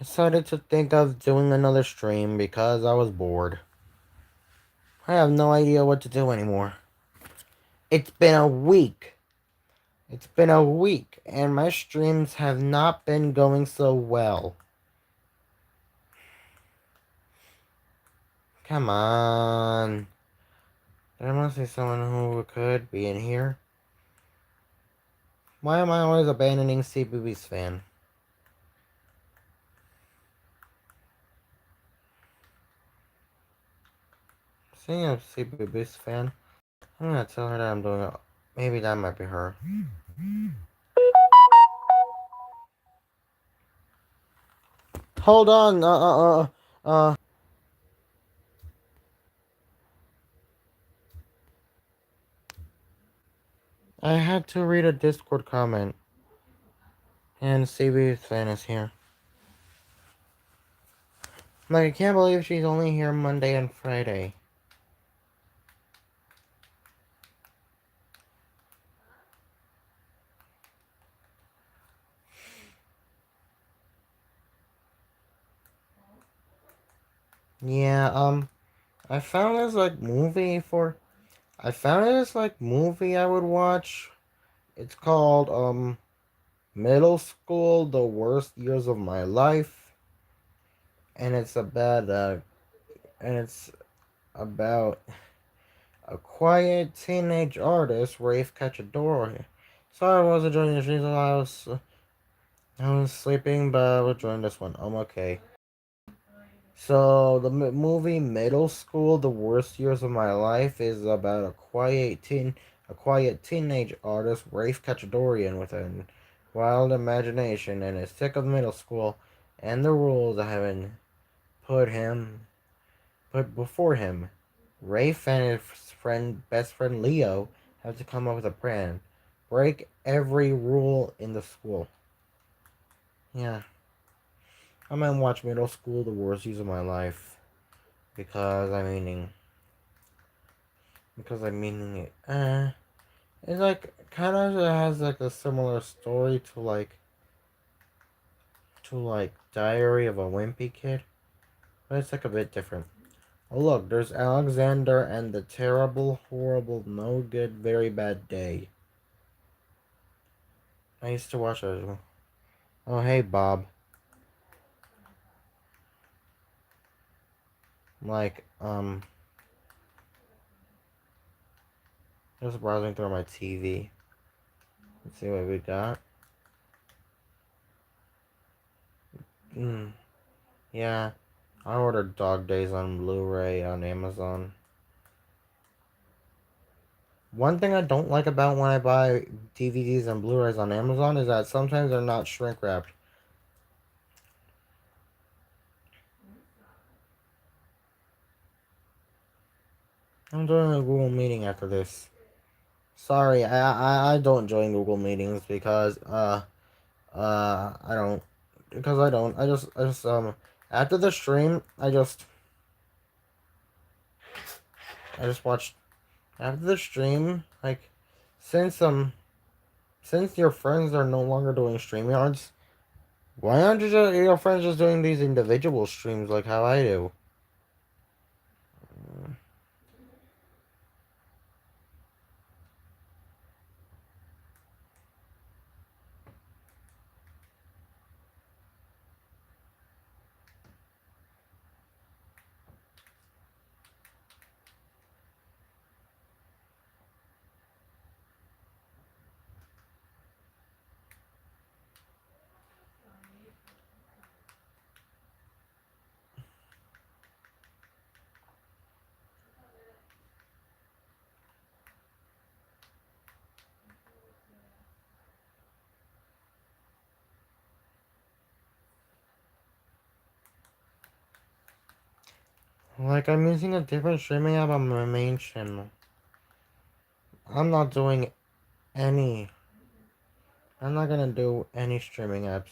decided to think of doing another stream because I was bored. I have no idea what to do anymore. It's been a week. It's been a week, and my streams have not been going so well. Come on. There must be someone who could be in here. Why am I always abandoning CBB's fan? Seeing a CBB's fan, I'm gonna tell her that I'm doing it. Maybe that might be her. Hold on. I had to read a Discord comment, and CB's fan is here. Like, I can't believe she's only here Monday and Friday. Yeah, I found this, like, movie I would watch. It's called, Middle School, The Worst Years of My Life. And it's about a quiet teenage artist, Rafe Cacciadori. Sorry I wasn't joining the stream, I was sleeping, but I will join this one. I'm okay. So the movie Middle School: The Worst Years of My Life is about a quiet teenage artist, Rafe Cacciadorian, with a wild imagination and is sick of middle school and the rules that have been put before him. Rafe and his best friend Leo, have to come up with a plan, break every rule in the school. Yeah, I'm gonna watch Middle School: The Worst Years of My Life because I'm meaning it. It's like kind of has like a similar story to Diary of a Wimpy Kid, but it's like a bit different. Oh look, there's Alexander and the terrible, horrible, no good, very bad day. I used to watch those. Oh hey Bob, like just browsing through my TV. Let's see what we got. Yeah, I ordered Dog Days on Blu-ray on Amazon. One thing I don't like about when I buy DVDs and Blu-rays on Amazon is that sometimes they're not shrink wrapped. I'm doing a Google meeting after this. Sorry, I don't join Google meetings because I don't I just after the stream I just watched after the stream, like, since since your friends are no longer doing StreamYards, why aren't your friends just doing these individual streams like how I do? Like, I'm using a different streaming app on my main channel. I'm not doing any. I'm not gonna do any streaming apps.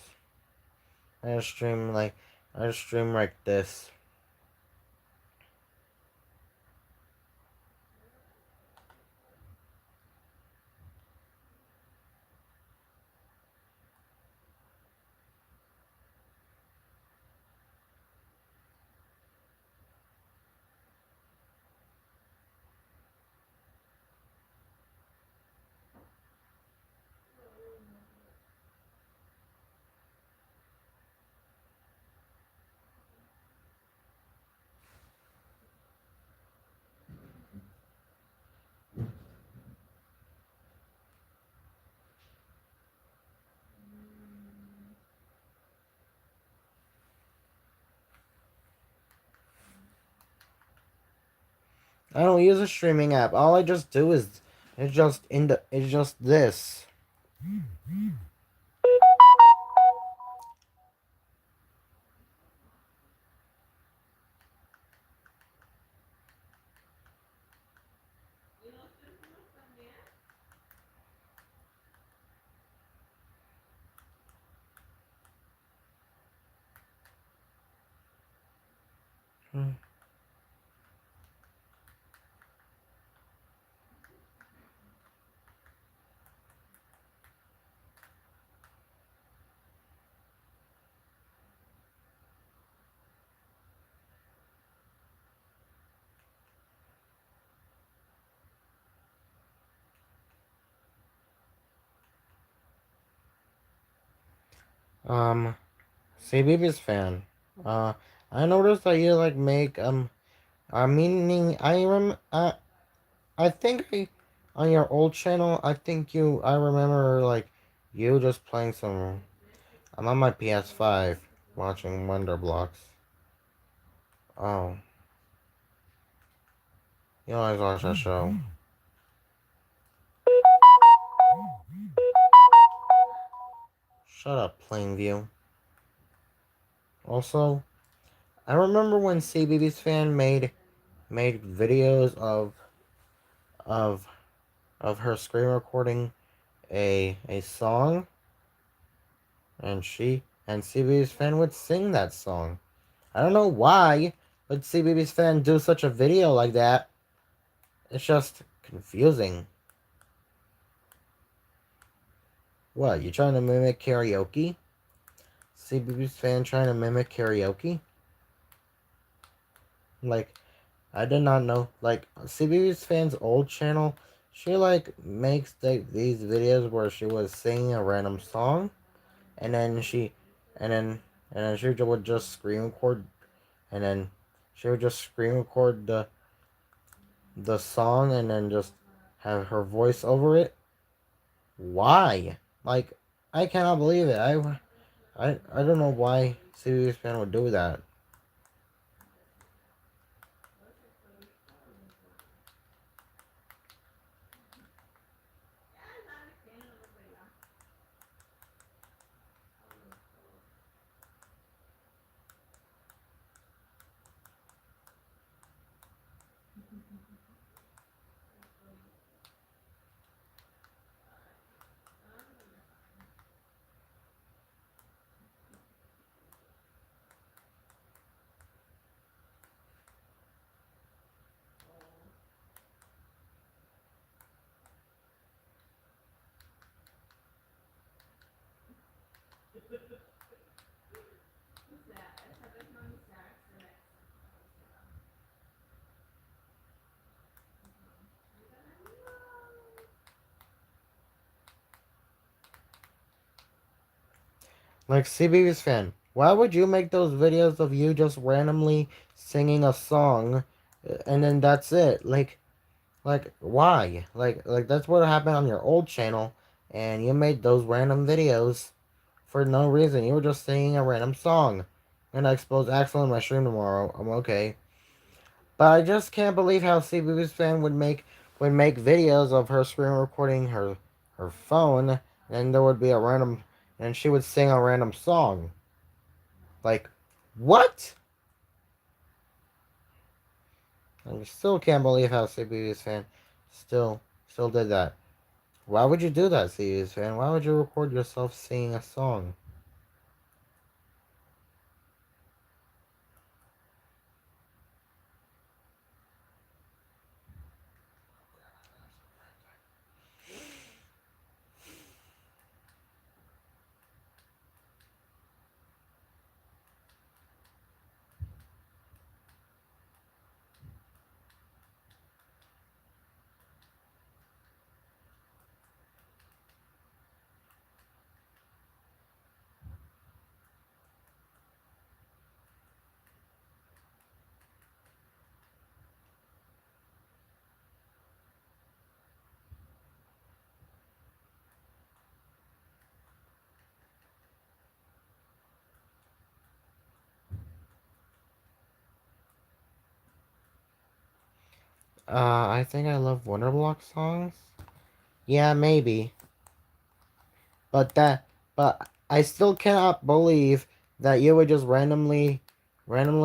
I just stream like I just stream like this. I don't use a streaming app. All I just do is it's just this. Hmm. Um, CBB's fan. Uh, I noticed that you like make meaning I think on your old channel I remember like you just playing some. I'm on my PS5 watching Wonder Blocks. Oh, you always watch that show. Shut up, Plainview. Also, I remember when CBB's fan made videos of of her screen recording a song, and CBB's fan would sing that song. I don't know why, but CBB's fan do such a video like that. It's just confusing. What, you trying to mimic karaoke? CBB's fan trying to mimic karaoke? Like, I did not know. Like, CBB's fan's old channel, she like makes these videos where she was singing a random song, and then and then, and then she would just screen record, and then she would just screen record the song, and then just have her voice over it. Why? Like, I cannot believe it. I don't know why CBS fan would do that. Like, CBS fan, why would you make those videos of you just randomly singing a song, and then that's it? Like why? Like that's what happened on your old channel, and you made those random videos for no reason. You were just singing a random song. I'm gonna expose Axel in my stream tomorrow. I'm okay. But I just can't believe how CBS fan would make videos of her screen recording her phone, and there would be a random, and she would sing a random song. Like, what? I still can't believe how CBS fan still did that. Why would you do that, CBS fan? Why would you record yourself singing a song? I think I love Wonderblock songs. Yeah, maybe. But but I still cannot believe that you would just randomly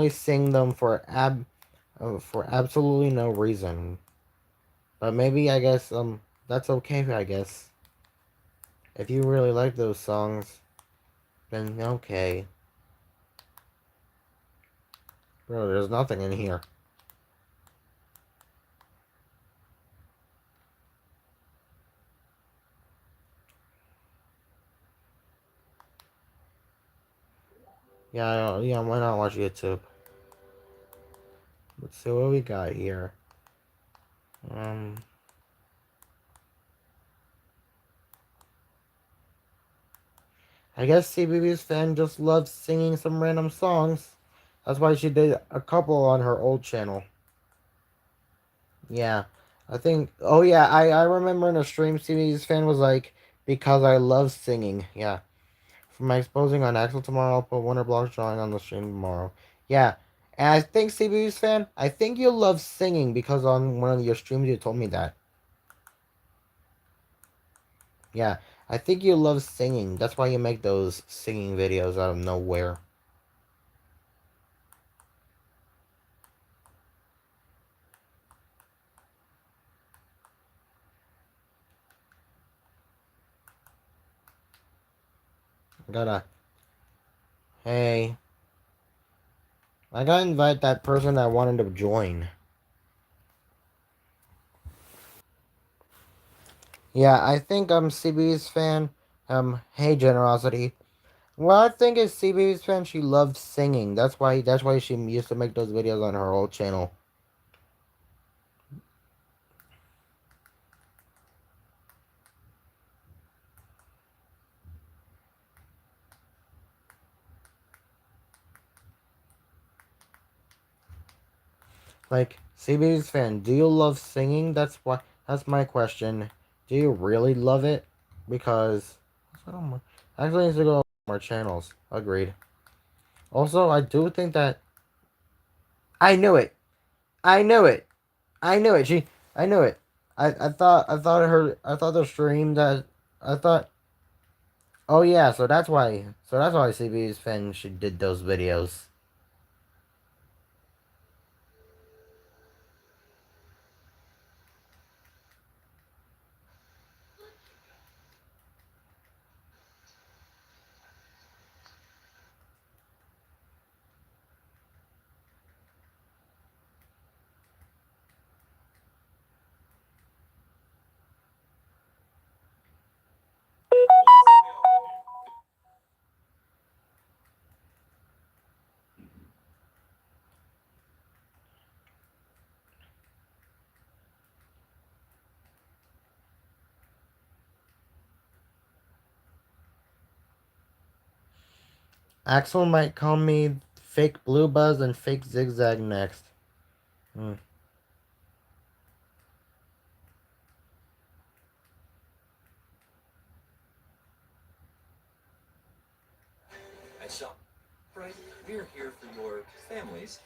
sing them for absolutely no reason. But maybe I guess that's okay. I guess if you really like those songs, then okay. Bro, there's nothing in here. Yeah, yeah. Why not watch YouTube? Let's see what we got here. Um, I guess CBB's fan just loves singing some random songs. That's why she did a couple on her old channel. Yeah, I think. Oh yeah, I remember in a stream, CBB's fan was like, because I love singing. Yeah, for my exposing on Axel tomorrow, I'll put Wonder Blocks drawing on the stream tomorrow. Yeah, and I think CBB's fan, I think you love singing because on one of your streams you told me that. Yeah, I think you love singing. That's why you make those singing videos out of nowhere. I gotta. Hey, I gotta invite that person that wanted to join. Yeah, I think I'm CB's fan. Hey Generosity. Well, I think is CB's fan. She loves singing. That's why she used to make those videos on her old channel. Like CB's fan, do you love singing? That's my question. Do you really love it? Because I don't know. Actually, needs to go more channels. Agreed. Also, I do think that I knew it. I knew it. I knew it. I knew it. I thought the stream that I thought. Oh yeah, so that's why CB's fan she did those videos. Axel might call me fake blue buzz and fake zigzag next. Hmm. I saw. Right, we're here for your family's.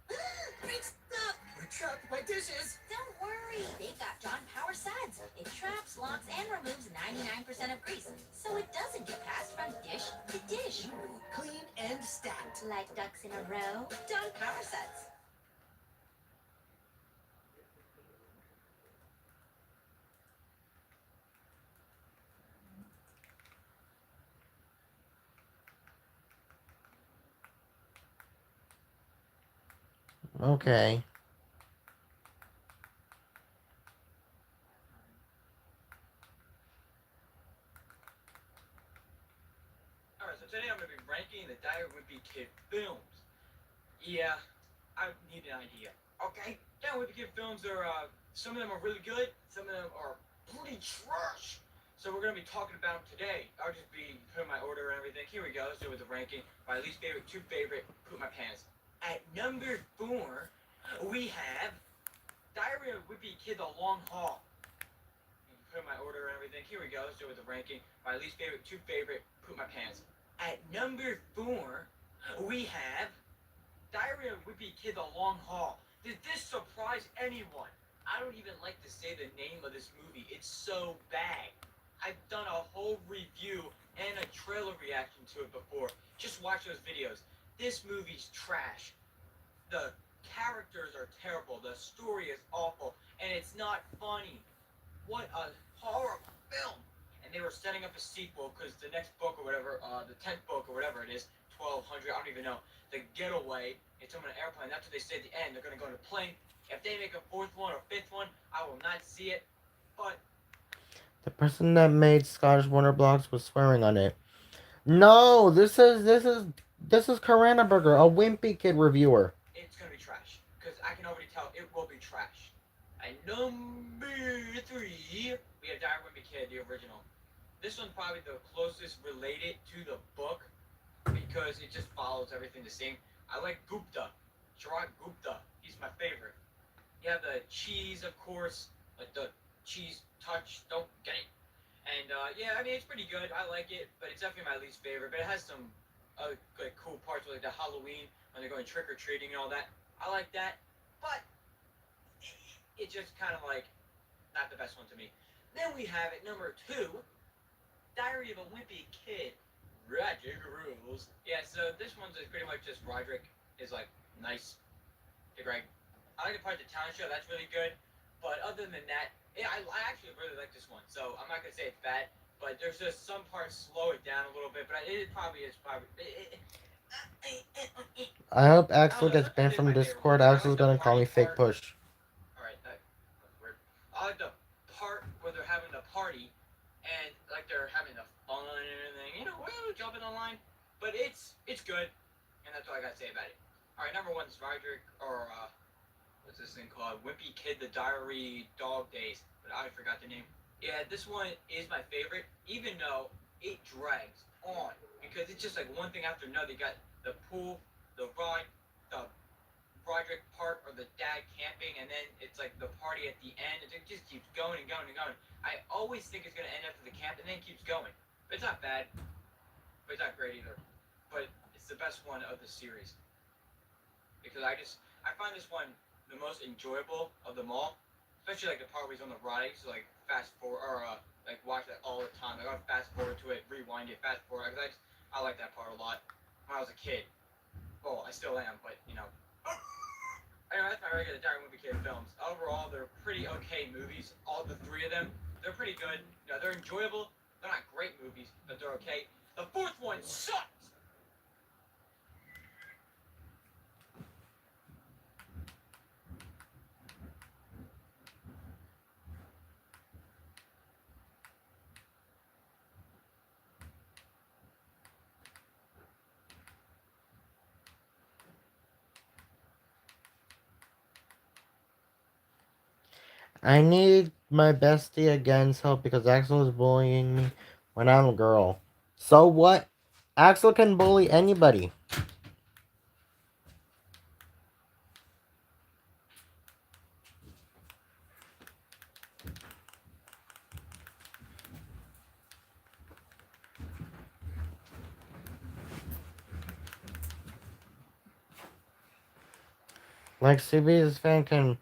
Big stuff! We're trapped by dishes! Don't worry, they've got John Power Suds. It traps, locks, and removes 99% of grease, so it doesn't get passed from dish to dish. Clean and stacked. Like ducks in a row, John Power Suds. Okay. Alright, so today I'm going to be ranking the Dire Wimpy Kid films. Yeah, I need an idea. Okay? Dire Wimpy Kid films are, some of them are really good, some of them are pretty trash. So we're going to be talking about them today. I'll just be putting my order and everything. Here we go. Let's do it with the ranking. My least favorite, two favorite, poop my pants. At number 4, we have Diary of Wimpy Kid The Long Haul. Put my order and everything. Here we go. Let's do it with the ranking. My least favorite, two favorite, poop my pants. At number 4, we have Diary of Wimpy Kid The Long Haul. Did this surprise anyone? I don't even like to say the name of this movie. It's so bad. I've done a whole review and a trailer reaction to it before. Just watch those videos. This movie's trash. The characters are terrible. The story is awful. And it's not funny. What a horrible film. And they were setting up a sequel because the next book or whatever, the 10th book or whatever it is, 1200, I don't even know, The Getaway, it's on an airplane. That's what they say at the end. They're going to go on a plane. If they make a fourth one or fifth one, I will not see it. But The person that made Scottish Wonder Blocks was swearing on it. No, this is Karana Burger, a Wimpy Kid reviewer. it's going to be trash. Because I can already tell it will be trash. And number 3, we have Diary of a Wimpy Kid, the original. This one's probably the closest related to the book because it just follows everything the same. I like Gupta, Chirag Gupta. He's my favorite. You have the cheese, of course, like the cheese touch. Don't get it. And yeah, I mean it's pretty good. I like it, but it's definitely my least favorite. But it has some like cool parts like the Halloween when they're going trick or treating and all that. I like that, but it's just kind of like not the best one to me. Then we have at number 2, Diary of a Wimpy Kid. Rodrick rules. Yeah, so this one's pretty much just Rodrick is like nice to Greg. I like the part of the talent show. That's really good. But other than that, yeah, I actually really like this one. So I'm not gonna say it's bad, but there's just some parts slow it down a little bit. But it probably is probably. I hope Axel I don't know, gets banned it is from my favorite Discord. one. I Axel's like the gonna call me party Fake part. Push. All right, that's weird. I like the part where they're having the party and like they're having the fun and everything. You know, well, jumping online, but it's good, and that's all I gotta say about it. All right, number 1 is Rodrick or what's this thing called? Wimpy Kid: The Diary Dog Days, but I forgot the name. Yeah, this one is my favorite, even though it drags on because it's just like one thing after another. You got the pool, the ride, the Roderick part or the dad camping, and then it's like the party at the end. It just keeps going and going and going. I always think it's gonna end after the camp, and then it keeps going. But it's not bad, but it's not great either. But it's the best one of the series because I find this one the most enjoyable of them all. Especially like the part where he's on the ride, so like fast forward or like watch that all the time. Like I would fast forward to it, rewind it, fast forward. I like that part a lot when I was a kid. Well, I still am, but you know. Anyway, that's my regular Diary of a Wimpy Kid films. Overall, they're pretty okay movies. All the 3 of them, they're pretty good. You know, they're enjoyable. They're not great movies, but they're okay. The 4th one sucks. I need my bestie again's help because Axel is bullying me when I'm a girl. So what? Axel can bully anybody. Like CB's fan can,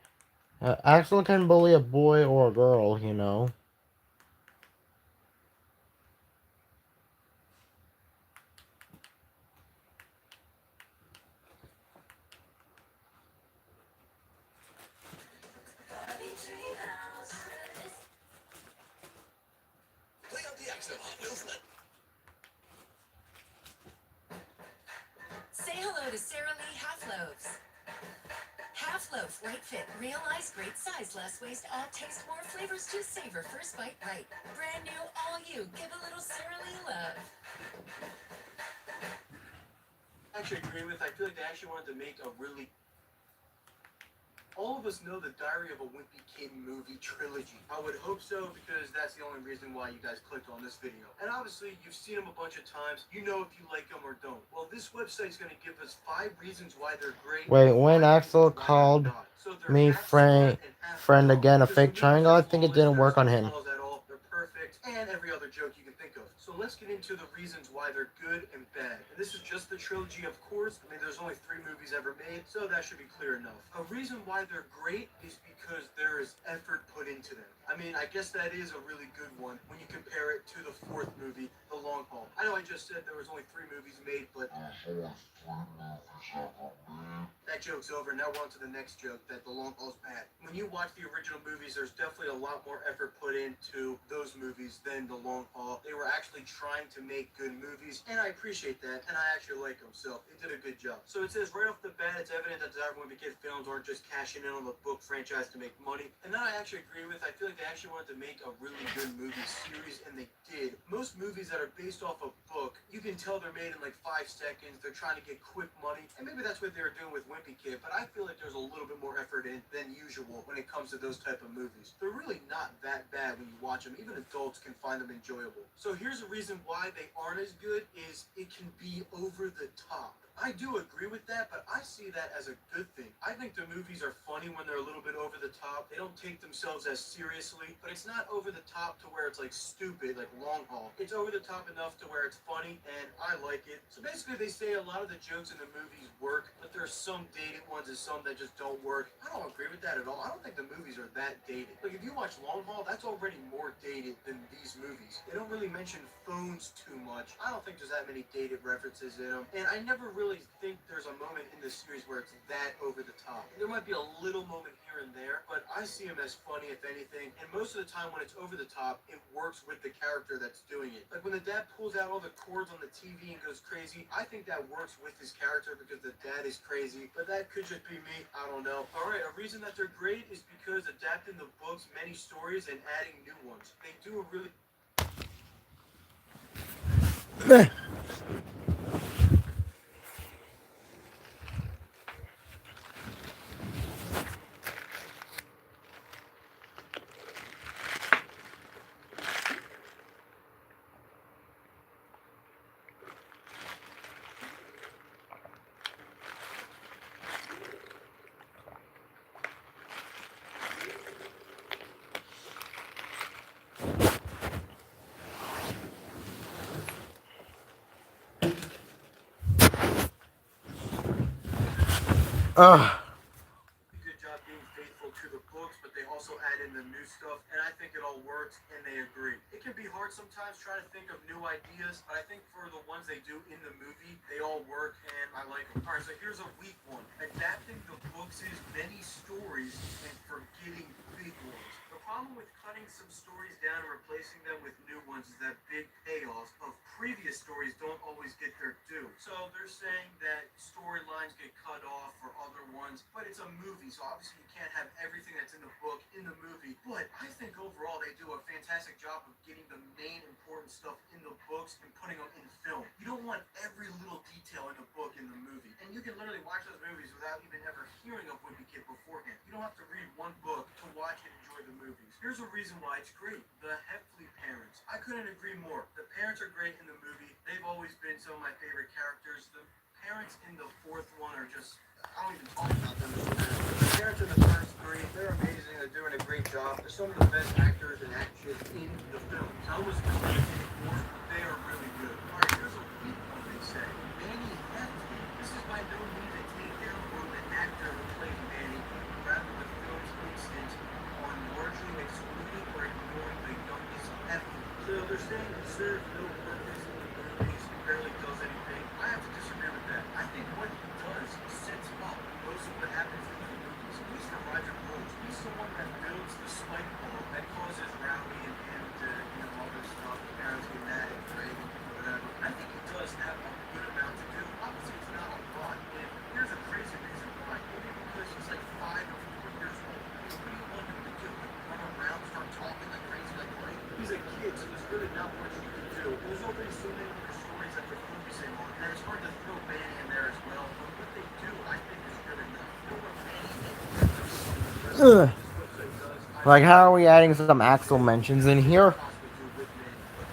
Axel can bully a boy or a girl, you know. Say hello to Sara Lee Half Loaves. Half Loaf, light fit, real ice, great size, less waste, all taste, more flavors to savor. First bite right. Brand new, all you. Give a little Sara Lee love. I actually agree with. I feel like they actually wanted to make a really. All of us know the Diary of a Wimpy Kid movie trilogy. I would hope so because that's the only reason why you guys clicked on this video. And obviously, you've seen them a bunch of times. You know if you like them or don't. Well, this website's going to give us 5 reasons why they're great. Wait, and when 5 Axel reasons why they're called not. So they're me half friend smart and half friend dumb. again, a Because fake for me, triangle, I they're think it flawless, didn't work on there's no him. flaws at all. They're perfect, and every other joke you can think of. So let's get into the reasons why they're good and bad. And this is just the trilogy, of course. I mean, there's only 3 movies ever made, so that should be clear enough. A reason why they're great is because there is effort put into them. I mean, I guess that is a really good one when you compare it to the 4th movie, The Long Haul. I know I just said there was only 3 movies made, but that joke's over. Now we're on to the next joke, that The Long Haul's bad. When you watch the original movies, there's definitely a lot more effort put into those movies than The Long Haul. They were actually trying to make good movies, and I appreciate that, and I actually like them, so they did a good job. So it says right off the bat, it's evident that Desire Wimpy Kid Films aren't just cashing in on the book franchise to make money, and that I actually agree with. I feel like they actually wanted to make a really good movie series, and they did. Most movies that are based off a book, you can tell they're made in like 5 seconds. They're trying to get quick money, and maybe that's what they were doing with Wimpy Kid, but I feel like there's a little bit more effort in than usual when it comes to those type of movies. They're really not that bad when you watch them. Even adults can find them enjoyable. So here's a reason why they aren't as good, is it can be over the top. I do agree with that, but I see that as a good thing. I think the movies are funny when they're a little bit over the top. They don't take themselves as seriously, but it's not over the top to where it's like stupid, like Long Haul. It's over the top enough to where it's funny, and I like it. So basically, they say a lot of the jokes in the movies work, but there's some dated ones and some that just don't work. I don't agree with that at all. I don't think the movies are that dated. Like, if you watch Long Haul, that's already more dated than these movies. They don't really mention phones too much. I don't think there's that many dated references in them, and I never really think there's a moment in this series where it's that over the top. There might be a little moment here and there, but I see them as funny, if anything, and most of the time when it's over the top, it works with the character that's doing it. Like when the dad pulls out all the cords on the TV and goes crazy, I think that works with his character because the dad is crazy, but that could just be me. I don't know. Alright, a reason that they're great is because adapting the book's many stories and adding new ones. They do a really good job being faithful to the books, but they also add in the new stuff, and I think it all works, and they agree. It can be hard sometimes trying to think of new ideas, but I think for the ones they do in the movie, they all work, and I like them. Alright, so here's a weak one. Adapting the books' many stories and forgetting big ones. The problem with cutting some stories down and replacing them with new ones is that big payoffs of previous stories don't always get their due. So they're saying that storylines get cut off for other ones, but it's a movie, so obviously you can't have everything that's in the book in the movie. But I think overall they do a fantastic job of getting the main important stuff in the books and putting them in film. You don't want every little detail in the book in the movie, and you can literally watch those movies without even ever hearing of Wimpy Kid beforehand. You don't have to read one book to watch and enjoy the movies. Here's a reason why it's great. The Heffley parents. I couldn't agree more. The parents are great in the movie. They've always been some of my favorite characters. The parents in the 4th one are just, I don't even talk about them. The parents in the first 3, they're amazing. They're doing a great job. They're some of the best actors and actresses in the film. I was they are really good. Alright, here's a weak one they say. Manny Heffley. This is by no means a takedown from the actor who played Manny. Rather, the film's instinct on largely excluding or ignoring the youngest Heffley. So they're saying it serves no purpose in the movies, barely does anything. I have to disagree with that. I think what he does sets up most of what happens in the movies. At least for Roger Rose. He's someone that builds the spike ball that causes Rowdy and him to, all this stuff. The parents get mad at Greg, whatever. I think he does have a good amount to do. Obviously, it's not a lot. And here's a crazy reason why. Maybe because he's like 5 or 4 years old. What do you want him to do? Run around, start talking like crazy like Greg? He's a kid, so there's really not much you can do. There's already so many other stories that they're focusing on, and it's hard to throw Manny in there as well. But what they do, I think, is good enough. You know what Manny Like, how are we adding some Axel mentions in here? A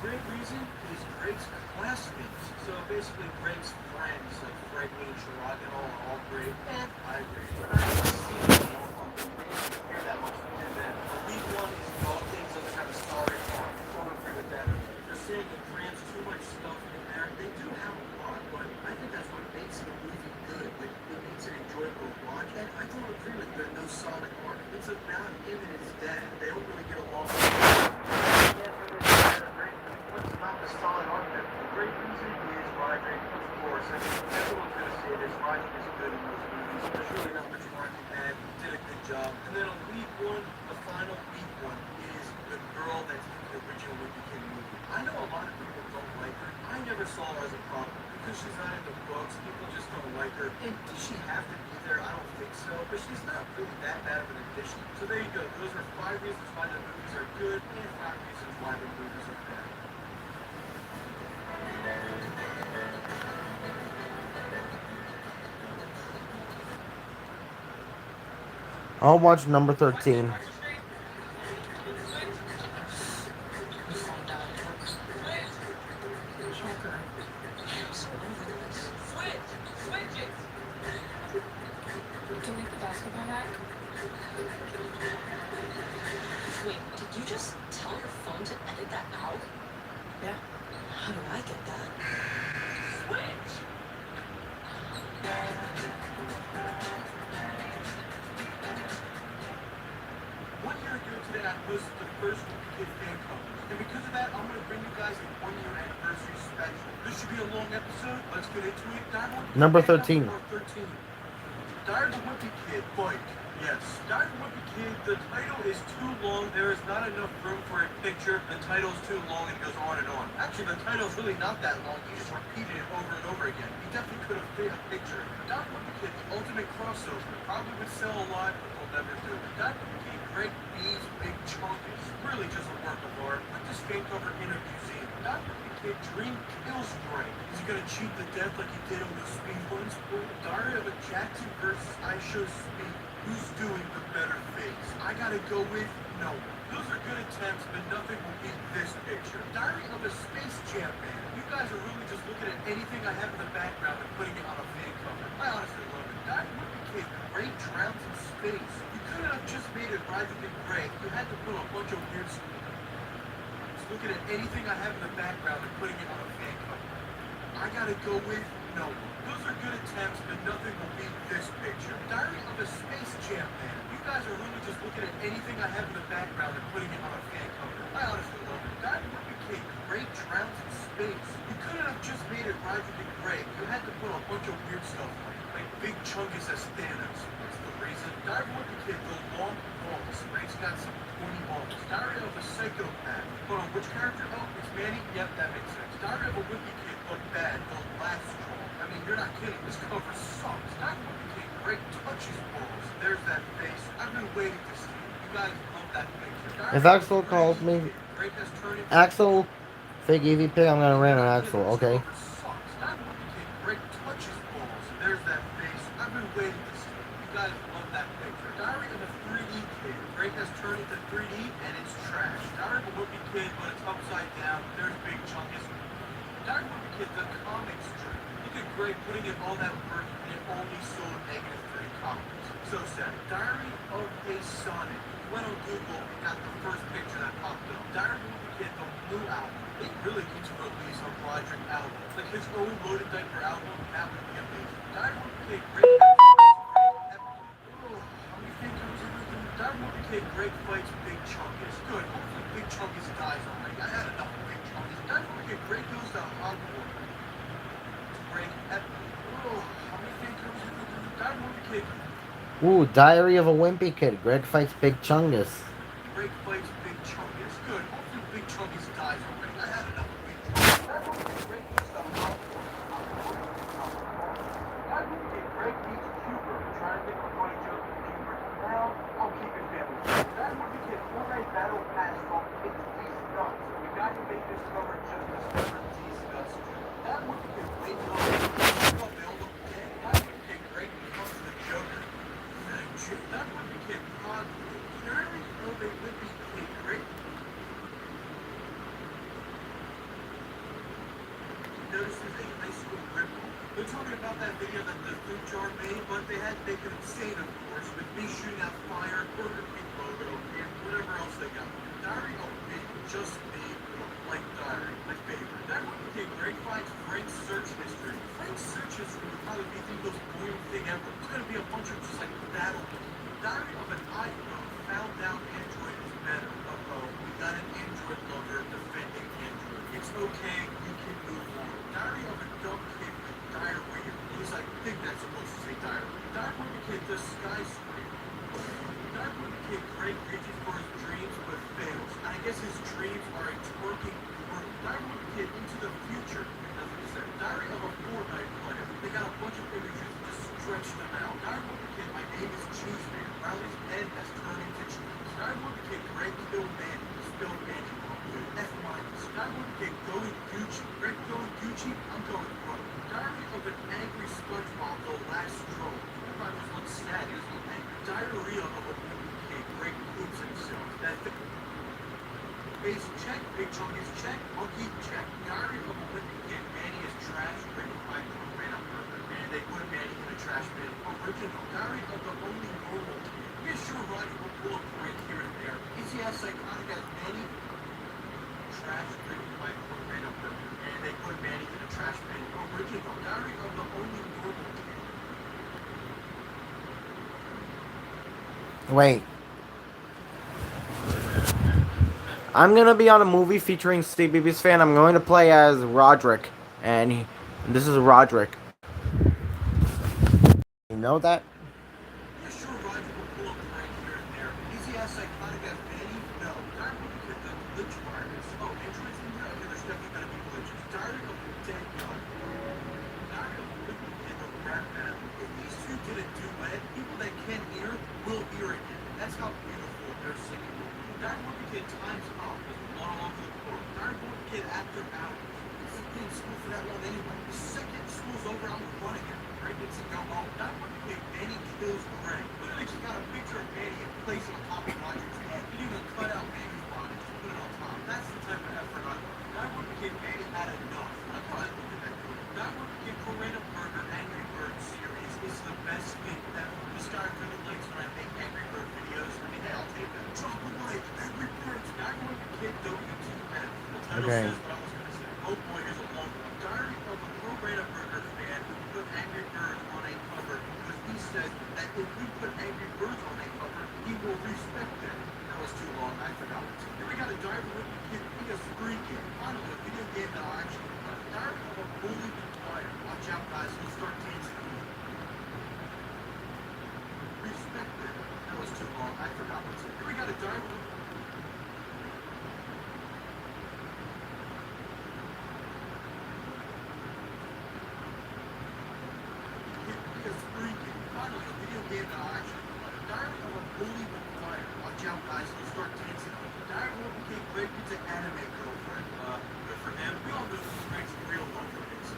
great reason is Greg's classmates. So basically, Greg's friends, like Fred, me, and Sherrod, and all great. And I agree. But I haven't seen them on the hear that much from them. The weak one is Dog Days doesn't have a starring arc. I don't agree with that. They're saying it grants much stuff in there. They do have a lot, but I think that's what makes the movie good. Like, it makes it enjoyable to watch. And I don't agree with there's no solid arc. It's about him and his dad. They don't really get along. What's not the solid arc there? The great reason is Roderick, of course. I mean, everyone's gonna say this. Roderick is good in those movies. There's really not much arc in that. He did a good job. And then on week one, the final week one is the girl that's in the original Wimpy Kid movie. I know a lot of people don't like her. I never saw her as a problem. Because she's not in the books, people just don't like her. And does she have to be there? I don't think so. But she's not really that bad of an addition. So there you go. Those are 5 reasons why the movies are good and 5 reasons why the movies are bad. I'll watch number 13. Delete the basketball rack? Wait, did you just tell your phone to edit that out? Yeah. How do I get that? Switch! One year ago today, I posted the first Wimpy Kid fan coverage. And because of that, I'm going to bring you guys a 1-year anniversary special. This should be a long episode. Let's get into it. Number 13. Diary of a Wimpy Kid, bike. Yes. Diary of a Wimpy Kid, the title is too long. There is not enough room for a picture. The title is too long and goes on and on. Actually, the title is really not that long. He just repeated it over and over again. He definitely could have fit a picture. Diary of a Wimpy Kid, the ultimate crossover. Probably would sell a lot, but we'll never do it. Diary of a Wimpy Kid, Greg B's Big Chunk is really just a work of art. Put this fan cover in a museum. Diary of a Wimpy Kid, Dream kills Greg. Is he gonna cheat the death like he did on the Speed ones? Diary of a Jackson versus I Show Speed. Who's doing the better face? I gotta go with no one. Those are good attempts, but nothing will beat this picture. Diary of a Space Jam man. You guys are really just looking at anything I have in the background and putting it on a fan cover. I honestly love it. Diary of a Wimpy Kid, Ray drowns in space. You couldn't have just made it Rising in Ray. You had to put a bunch of weird stuff. Just looking at anything I have in the background and putting it on a fan cover. I gotta go with no one. Those are good attempts, but nothing will beat this picture. Diary of a Space Jam man. You guys are really just looking at anything I have in the background and putting it on a fan cover. I honestly love it. Diary of a Wimpy Kid, Ray drowns in space. You couldn't have just made it Rising in Ray. You had to put a bunch of weird stuff on it. Like Big Chungus as Thanos. That's the reason. Diary of a Wimpy Kid, the long balls. Ray's got some pointy balls. Diary of a Psychopath. Hold on, which character? Oh, it's Manny? Yep, that makes sense. Diary of a Wimpy Kid, look bad. The last straw. I mean, you're not kidding. This cover sucks. Diary of a Wimpy Kid, Greg touches balls. There's that face. I've been waiting to see it. You guys love that picture. Diary If of a Axel calls me, Greg has turned into Axel, fake EVP, I'm gonna rant on Axel, okay? Greg touches balls. There's that face. I've been waiting to see it. You guys love that picture. Diary of a 3D Kid. Greg has turned into 3D and it's trash. Diary of a Wimpy Kid, but it's upside down. There's Big Chungus. Diary of a Wimpy Kid, the comic strip. Look at Greg putting in all that work and it only sold -3 copies. So sad. Diary of a Sonic. You went on Google and got the first picture that popped up. Diary of a Wimpy Kid, the Blue Album. They really need to release a Roderick album. Like his own Loaded Diaper album, that would be amazing. Diary of a Wimpy Kid, Greg Diary of a Wimpy Kid, Greg fights Big Chungus. Good. Hopefully Big Chungus dies already. I had enough of Big Chungus. Diary of a Wimpy Kid, Greg goes to Hogwarts. Greg Epic. How many fan covers are you doing? Diary of a Wimpy Kid. Ooh, Diary of a Wimpy Kid. Greg fights Big Chungus. Greg fights Big Chungus. Good. Hopefully Big Chungus dies already. I had enough of Big Chungus. Diary of a Wimpy Kid, Greg goes to Hogwarts. Diary of a Wimpy Kid, Greg meets Cuber. Trying to make a funny joke with Cuber. Now, I'll keep it family. Diary of a Wimpy Kid, Fortnite Battle Pass called It's These Nuts. We got to make this cover just as clever as these nuts. Diary of a Wimpy Kid, wait till they'll look dead. Diary of a Wimpy Kid, Greg becomes the Joker. Diary of a Wimpy Kid, Diary of a Wimpy Kid, Greg notices a high school ripple. They're talking about that video that the food jar made, but they had to make it insane, of course, with me shooting out fire, Burger King logo, and whatever else they got. Diary of me, just me, with a like Diary, my favorite. Diary would be Greg finds Frank's search history. Frank's search history would probably be the most boring thing ever. It's gonna be a bunch of just like battle. Diary of an iPhone found out Android is better. Uh-oh, we got an Android lover defending Android. It's okay, you can move on. Diary of a dumb kid with diarrhea. He's like, I think that's supposed to say diarrhea. Diary of a kid does skyscraper. Diary of a kid Greg reaches for his dreams but fails. And I guess his dreams are a twerking group. Diary of a kid into the future. Nothing to say. Diary of a Fortnite player. They got a bunch of images to stretch them out. Diary of a kid, my name is Cheese Man. Riley's head has turned into cheese. Diary of a kid Greg killed Manny. Spilled Manny. F minus. Diary of a kid going Gucci. Greg going Gucci. I'm going broke. Diary of an angry SpongeBob, the last straw. Everybody was looking sad. He was looking angry. Diarrhea of a kid. Greg poops himself. That face check. Big chunk is check. Monkey check. Diary of a wimpy kid. Manny is trash. Written by Random Burger. And they put Manny in a trash bin. Original. Diary of the only normal kid. Yeah, sure, Roger will pull a prank here and there. Is he as psychotic as Manny? Trash written by Random Burger. And they put Manny in a trash bin. Original. Diary of the only normal kid. Wait. I'm gonna be on a movie featuring Steve Beebe's fan. I'm going to play as Roderick, and this is Roderick. You know that? Yeah, sure, Roger will pull a prank here and there. Is he as psychotic as Manny? No. Diary of a kid, the glitch virus. Oh, Android's in here? Okay, there's definitely gonna be glitches. Diary of a dead gun. Diary of a wimpy kid, the rap battle. If these two did a duet, people that can hear will hear again. That's how beautiful their singing will be. Diary of a kid, time's up. There's one all over the court. Diary of a kid, after hours. It's been in school for that long anyway. The second school's over, I'm running it. Greg gets to go home. Diary of a kid, Manny kills Greg. Literally just got a picture of Manny and placed it on top of Roger's head. Didn't even cut out Manny's body. Just put it on top. That's the type of effort I want. Diary of a kid, Manny had enough. That's why I looked at that movie. Diary of a kid, Random Burger Angry Bird series is the best thing ever. This guy really likes when I make Angry Bird videos. I mean, hey, I'll take that. Drop a like, Angry Birds. Diary of a kid, WTF. The title Okay. says what I was going to say. Oh boy, here's a long one. Diary of a Random Burger fan who put Angry Birds on a cover because he said that if we put Angry Birds on a cover, he will respect them. That was too long. I forgot what to. Then we got a Diary of a Wimpy Kid. He a spree game. Finally, a video game that I'll actually play. Diary of a Bully Choir. Watch out, guys. He'll start dancing. Respect them. That was too long. I forgot what to. Then we got a Diary of a finally, a video game that I'll actually play. Diary of a Bully with Fire. Watch out, guys. He'll start dancing. Diary of a Wimpy Kid. Greg gets an anime girlfriend. Good for him. We all know who Greg's real love is.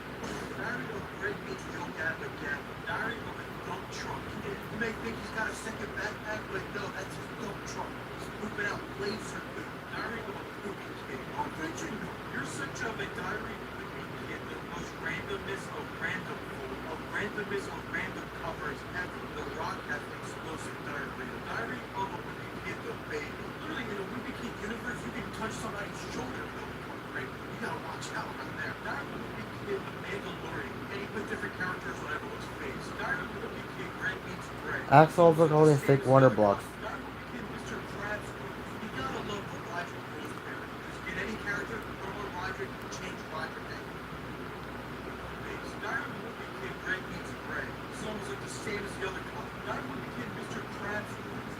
Diary of Greg meets Yo Gabba Gabba. Diary of a dump truck kid. You may think he's got a second backpack, but no, that's his dump truck. He's pooping out laser food. Diary of a poopy kid. Original. You're such a diary of a wimpy kid. The most randomness of random food, of randomness of random covers ever. The Rock has explosive diarrhea. Diary of a wimpy kid, the baby. Literally, in a wimpy kid universe, you can touch somebody's shoulder and they'll become great. You gotta watch out right there. Diary of a wimpy kid, the Mandalorian. And he put different characters on everyone's face. Diary of a wimpy kid, Greg meets Greg. Axel for holding fake Wonder Blocks. Diary of a wimpy kid, Mr. Krabs. You gotta love the Roger Rose parody. Just get any character, throw on Roger, change Roger name. Diary of a wimpy kid, Greg meets Greg. It's almost like the same as the other color. Diary of a wimpy kid, Mr. Krabs.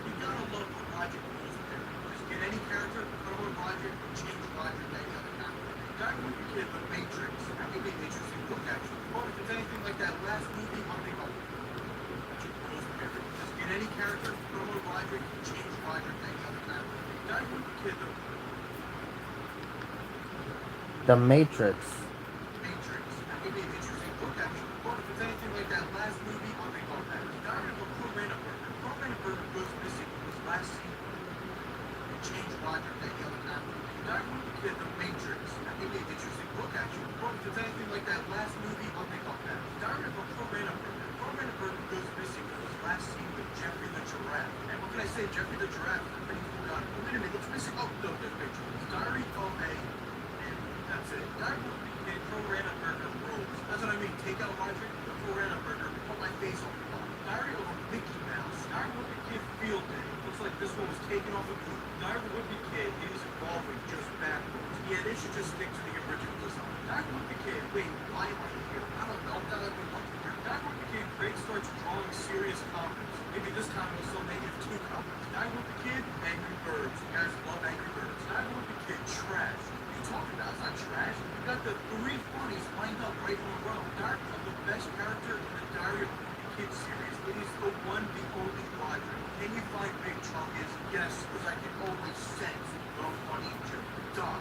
You gotta love the Roger Rose parody. Just get any character, throw on Roger, change Roger name. The other character. Diary of a wimpy kid, The Matrix. That would be an interesting book, actually. Well, if it's anything like that last movie, I'll think I'll Roger Rose parody. Just get any character, throw on Roger, change Roger name. The other character. Diary of a wimpy kid, The Matrix. Matrix. That would be an interesting book, actually. Well, if it's anything like that last movie, I'll think I'll that. Diary of a Random Burger. Random Burger goes missing from his last scene. Change Roger name. The other character. Diary of a wimpy kid, The Matrix. That would be an interesting book, actually. Well, if it's anything like that last movie, I'll think I'll that. Diary of a Random Burger. Random Burger goes missing from his last scene with Jeffrey the Giraffe. And what can I say? Jeffrey the Giraffe. Pretty cool guy. Oh, wait a minute. It's missing. Oh, no, there's Matrix. Diary of a take out Roderick, the Florida burger, put my face on the top. Diary of a Mickey Mouse. Diary of a Kid Field Day. Looks like this one was taken off a boot. Diary of a Wimpy Kid is evolving just backwards. Yeah, they should just stick to the original design. Diary of a Wimpy Kid, wait, why am I here? I don't know. Diary of a Wimpy Kid. Diary of a Wimpy Kid, Craig starts drawing serious comics. Maybe this time it was so negative 2 comics. Diary of a Wimpy Kid, Angry Birds. You guys love Angry Birds. Diary of a Wimpy Kid, trash. Talking about it's not trash. You got the 3 funnies lined up right in a row. Diary of the best character in the Diary of the Kid series. It is the one, the only Roderick. Can you find Big Chungus? Yes, because I can always sense the funny joke. Dog.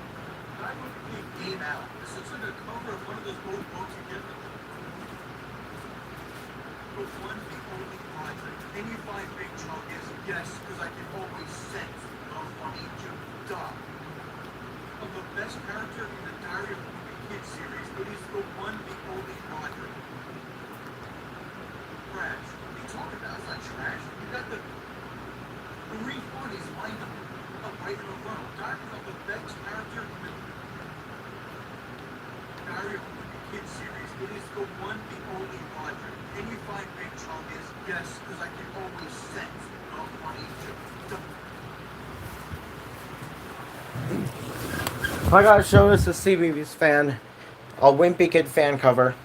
Diary of the Kid game out. This looks like a cover of one of those old books you get. The one, the only Roderick. Can you find Big Chungus? Yes, because I can always sense the funny joke. Dog. Of the best character in the Diary of the Kid series, it is the one, the only Roderick. Trash. What are you talking about? It's not trash. You got the 3 funnies lined up right in a row. Diary of the best character in the Diary of the Kid series, it is the one, the only Roderick. Can you find Big Chungus? Yes, because I can always sense the funny joke. I gotta show this to CBeebies fan. A Wimpy Kid fan cover.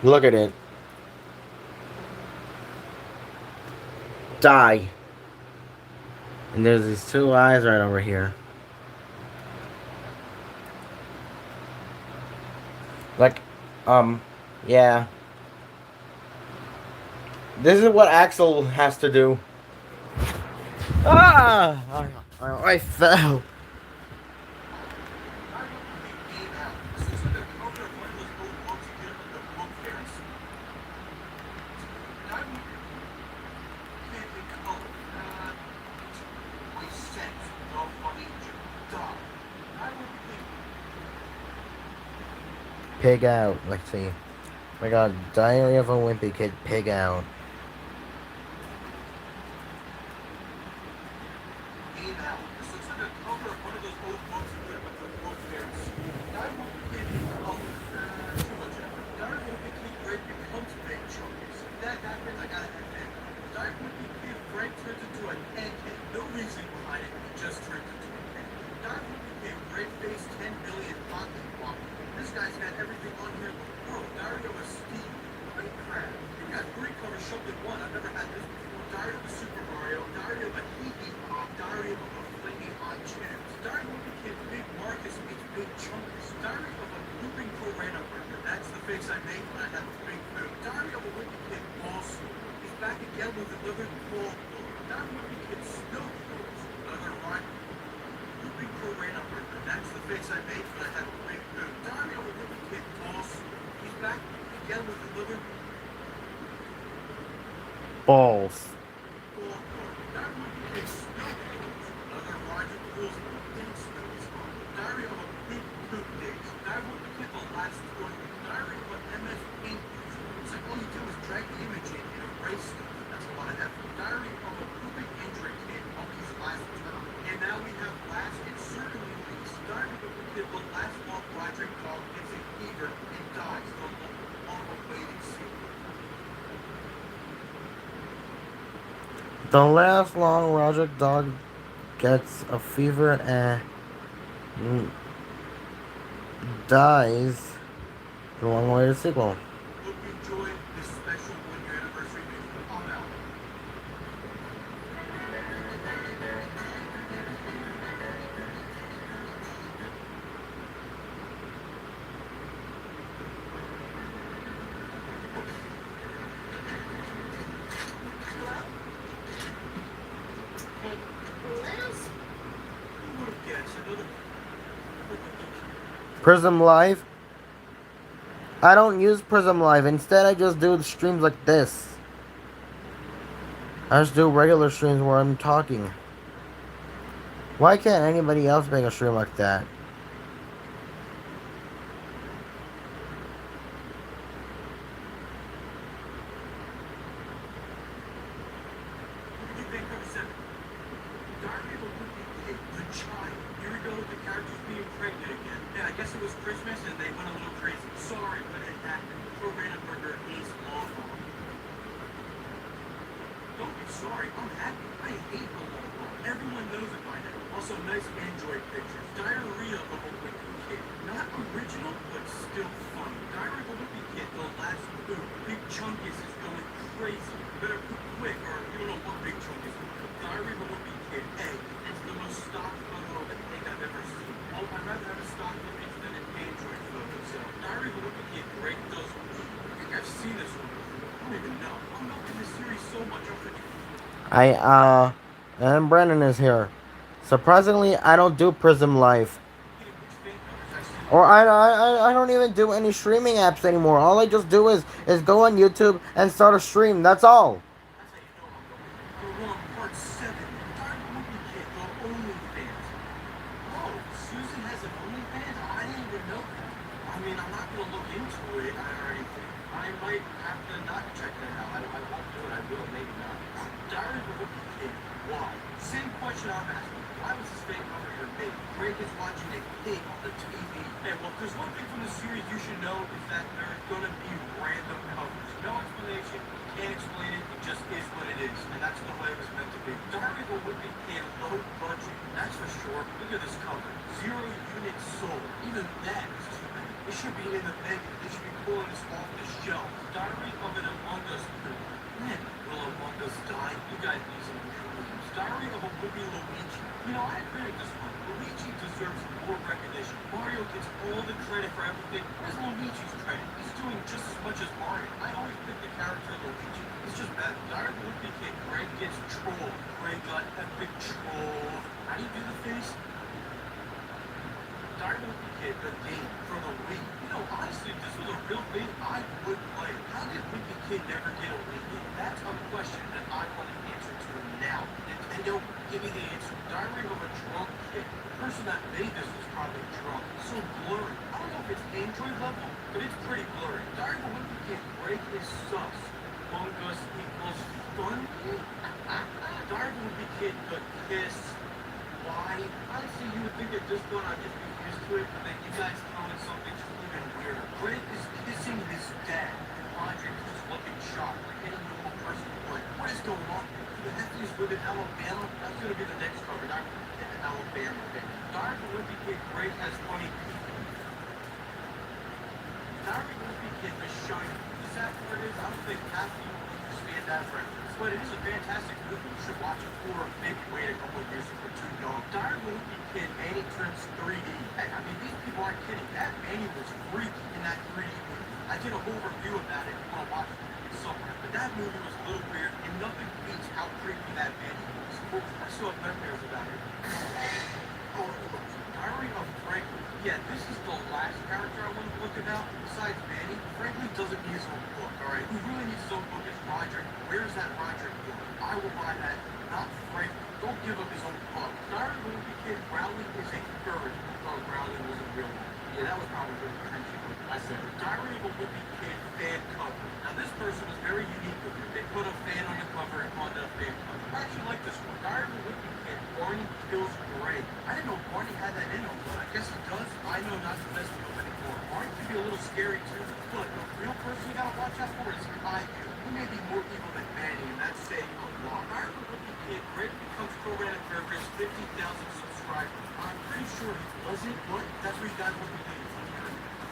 Look at it. Die. And there's these 2 eyes right over here. Like, yeah. This is what Axel has to do. Ah! I fell. Pig out. Let's see. I got Diary of a Wimpy Kid. Pig out. Balls. The last long Roderick dog gets a fever and dies. The long-awaited sequel. Hope you enjoyed this special 1-year anniversary video. I'm out. Prism Live? I don't use Prism Live. Instead, I just do streams like this. I just do regular streams where I'm talking. Why can't anybody else make a stream like that? The child. Here we go with the characters being pregnant again. Christmas and they went a little crazy. Sorry, but it happened. Pro-Rana Burger is long gone. Don't be sorry, I'm happy. I hate the long gone. Everyone knows it by now. Also, nice Android pictures. Diarrhea of a Wimpy Kid. Not original, but still funny. Diarrhea of a Wimpy Kid, the last poop. Big Chunkus is going crazy. Better poop quick, or you don't know what Big Chunkus is. Diarrhea of a Wimpy Kid, A. It's the most stock photo of a thing I've ever seen. Oh, I'd rather have a stock image than an Android photo. So, Diary of a Wimpy Kid, great does. I think I've seen this one before. I don't even know. I'm milking this series so much. I'm gonna And Brandon is here. Surprisingly, I don't do Prism Life. Or I don't even do any streaming apps anymore. All I just do is go on YouTube and start a stream. That's all. That's how you know I'm going. We're on part 7. Diary of a Wimpy Kid, the OnlyFans. Oh, Susan has an OnlyFans? I didn't even know that. I mean, I'm not gonna look into it or anything. I might have to not check that out. I won't do it. I will, maybe not. Diary of a Wimpy Kid. Why? Same question I'm asking. Why was this fake cover here made? Greg is watching a pig on the TV. Hey, well, if there's one thing from the series you should know is that there's gonna be random covers. No explanation. You can't explain it. It just is what it is. And that's the way it was meant to be. Diary of a Wimpy Kid, low budget. That's for sure. Look at this cover. 0 units sold. Even that is too many. It should be in the menu. They should be pulling this off the shelf. Diary of an Among Us poop. When will Among Us die? You guys need some new names. Diary of a Wimpy Luigi. You know, I agree with this one. Luigi deserves more recognition. Mario gets all the credit for everything. Where's Luigi's credit? He's doing just as much as Mario. I always pick the character Luigi. It's just bad. Diary of a Wimpy Kid. Greg gets trolled. Greg got epic trolled. How do you do the face? Diary of a Wimpy Kid, the game for the Wii. You know, honestly, if this was a real thing, I would play it. How did Wimpy Kid never get a Wii game? That's a question that I want an answer to now. Nintendo, give me the answer. Diary of a Drunk Kid. The person that made this was probably drunk. So blurry. I don't know if it's Android level, but it's pretty blurry. Diary of a Wimpy Kid, Greg is sus. Among Us equals fun? Diary of a Wimpy Kid, the kiss. Why? Honestly, you would think at this point I'd just be used to it, but then you guys throw in something just even weirder. Greg is kissing his dad, and Andre is just looking shocked, like any normal person would. What is going on? The nephews live in Alabama? That's gonna be the next cover, not in Alabama. Diary of a Wimpy Kid, Greg has funny people. Diary of a Wimpy Kid, The Shining. The sad part is, I don't think half of you will understand that reference, but it is a fantastic movie. You should watch it, or maybe wait a couple of years if you're too young. Diary of a Wimpy Kid, Manny turns 3D. Hey, I mean, these people aren't kidding. That Manny was freaky in that 3D movie. I did a whole review about it if you want to watch it somewhere. But that movie was a little weird, and nothing beats how creepy that Manny was. I still have nightmares about it. Oh, Diary of Franklin. Yeah, this is the last character I want to look about. Besides Manny, Franklin doesn't need his own book, alright? Who really needs his own book is Roderick. Where's that Roderick book? I will buy that, not Franklin. Don't give up his own book. Diary of a Wimpy Kid, Rowley is a furry. I thought Rowley was a real one. Yeah, that was probably really cringy, but I said it. Diary of a Wimpy Kid fan cover. Now this person was very unique with it. They put a fan on the cover and on the fan cover. I actually like this one. Diary of a Wimpy Kid, Barney kills Greg. I didn't know Barney had that in him, but I guess he does. I know not to mess with him anymore. Barney can be a little scary too, but the real person you gotta watch out for is Caillou. He may be more evil than Manny, and that's saying a lot. Diary of a Wimpy Kid, Greg becomes Pro-Rana Burger's 50,000 subscribers. I'm pretty sure he wasn't, but that's what you guys want to believe.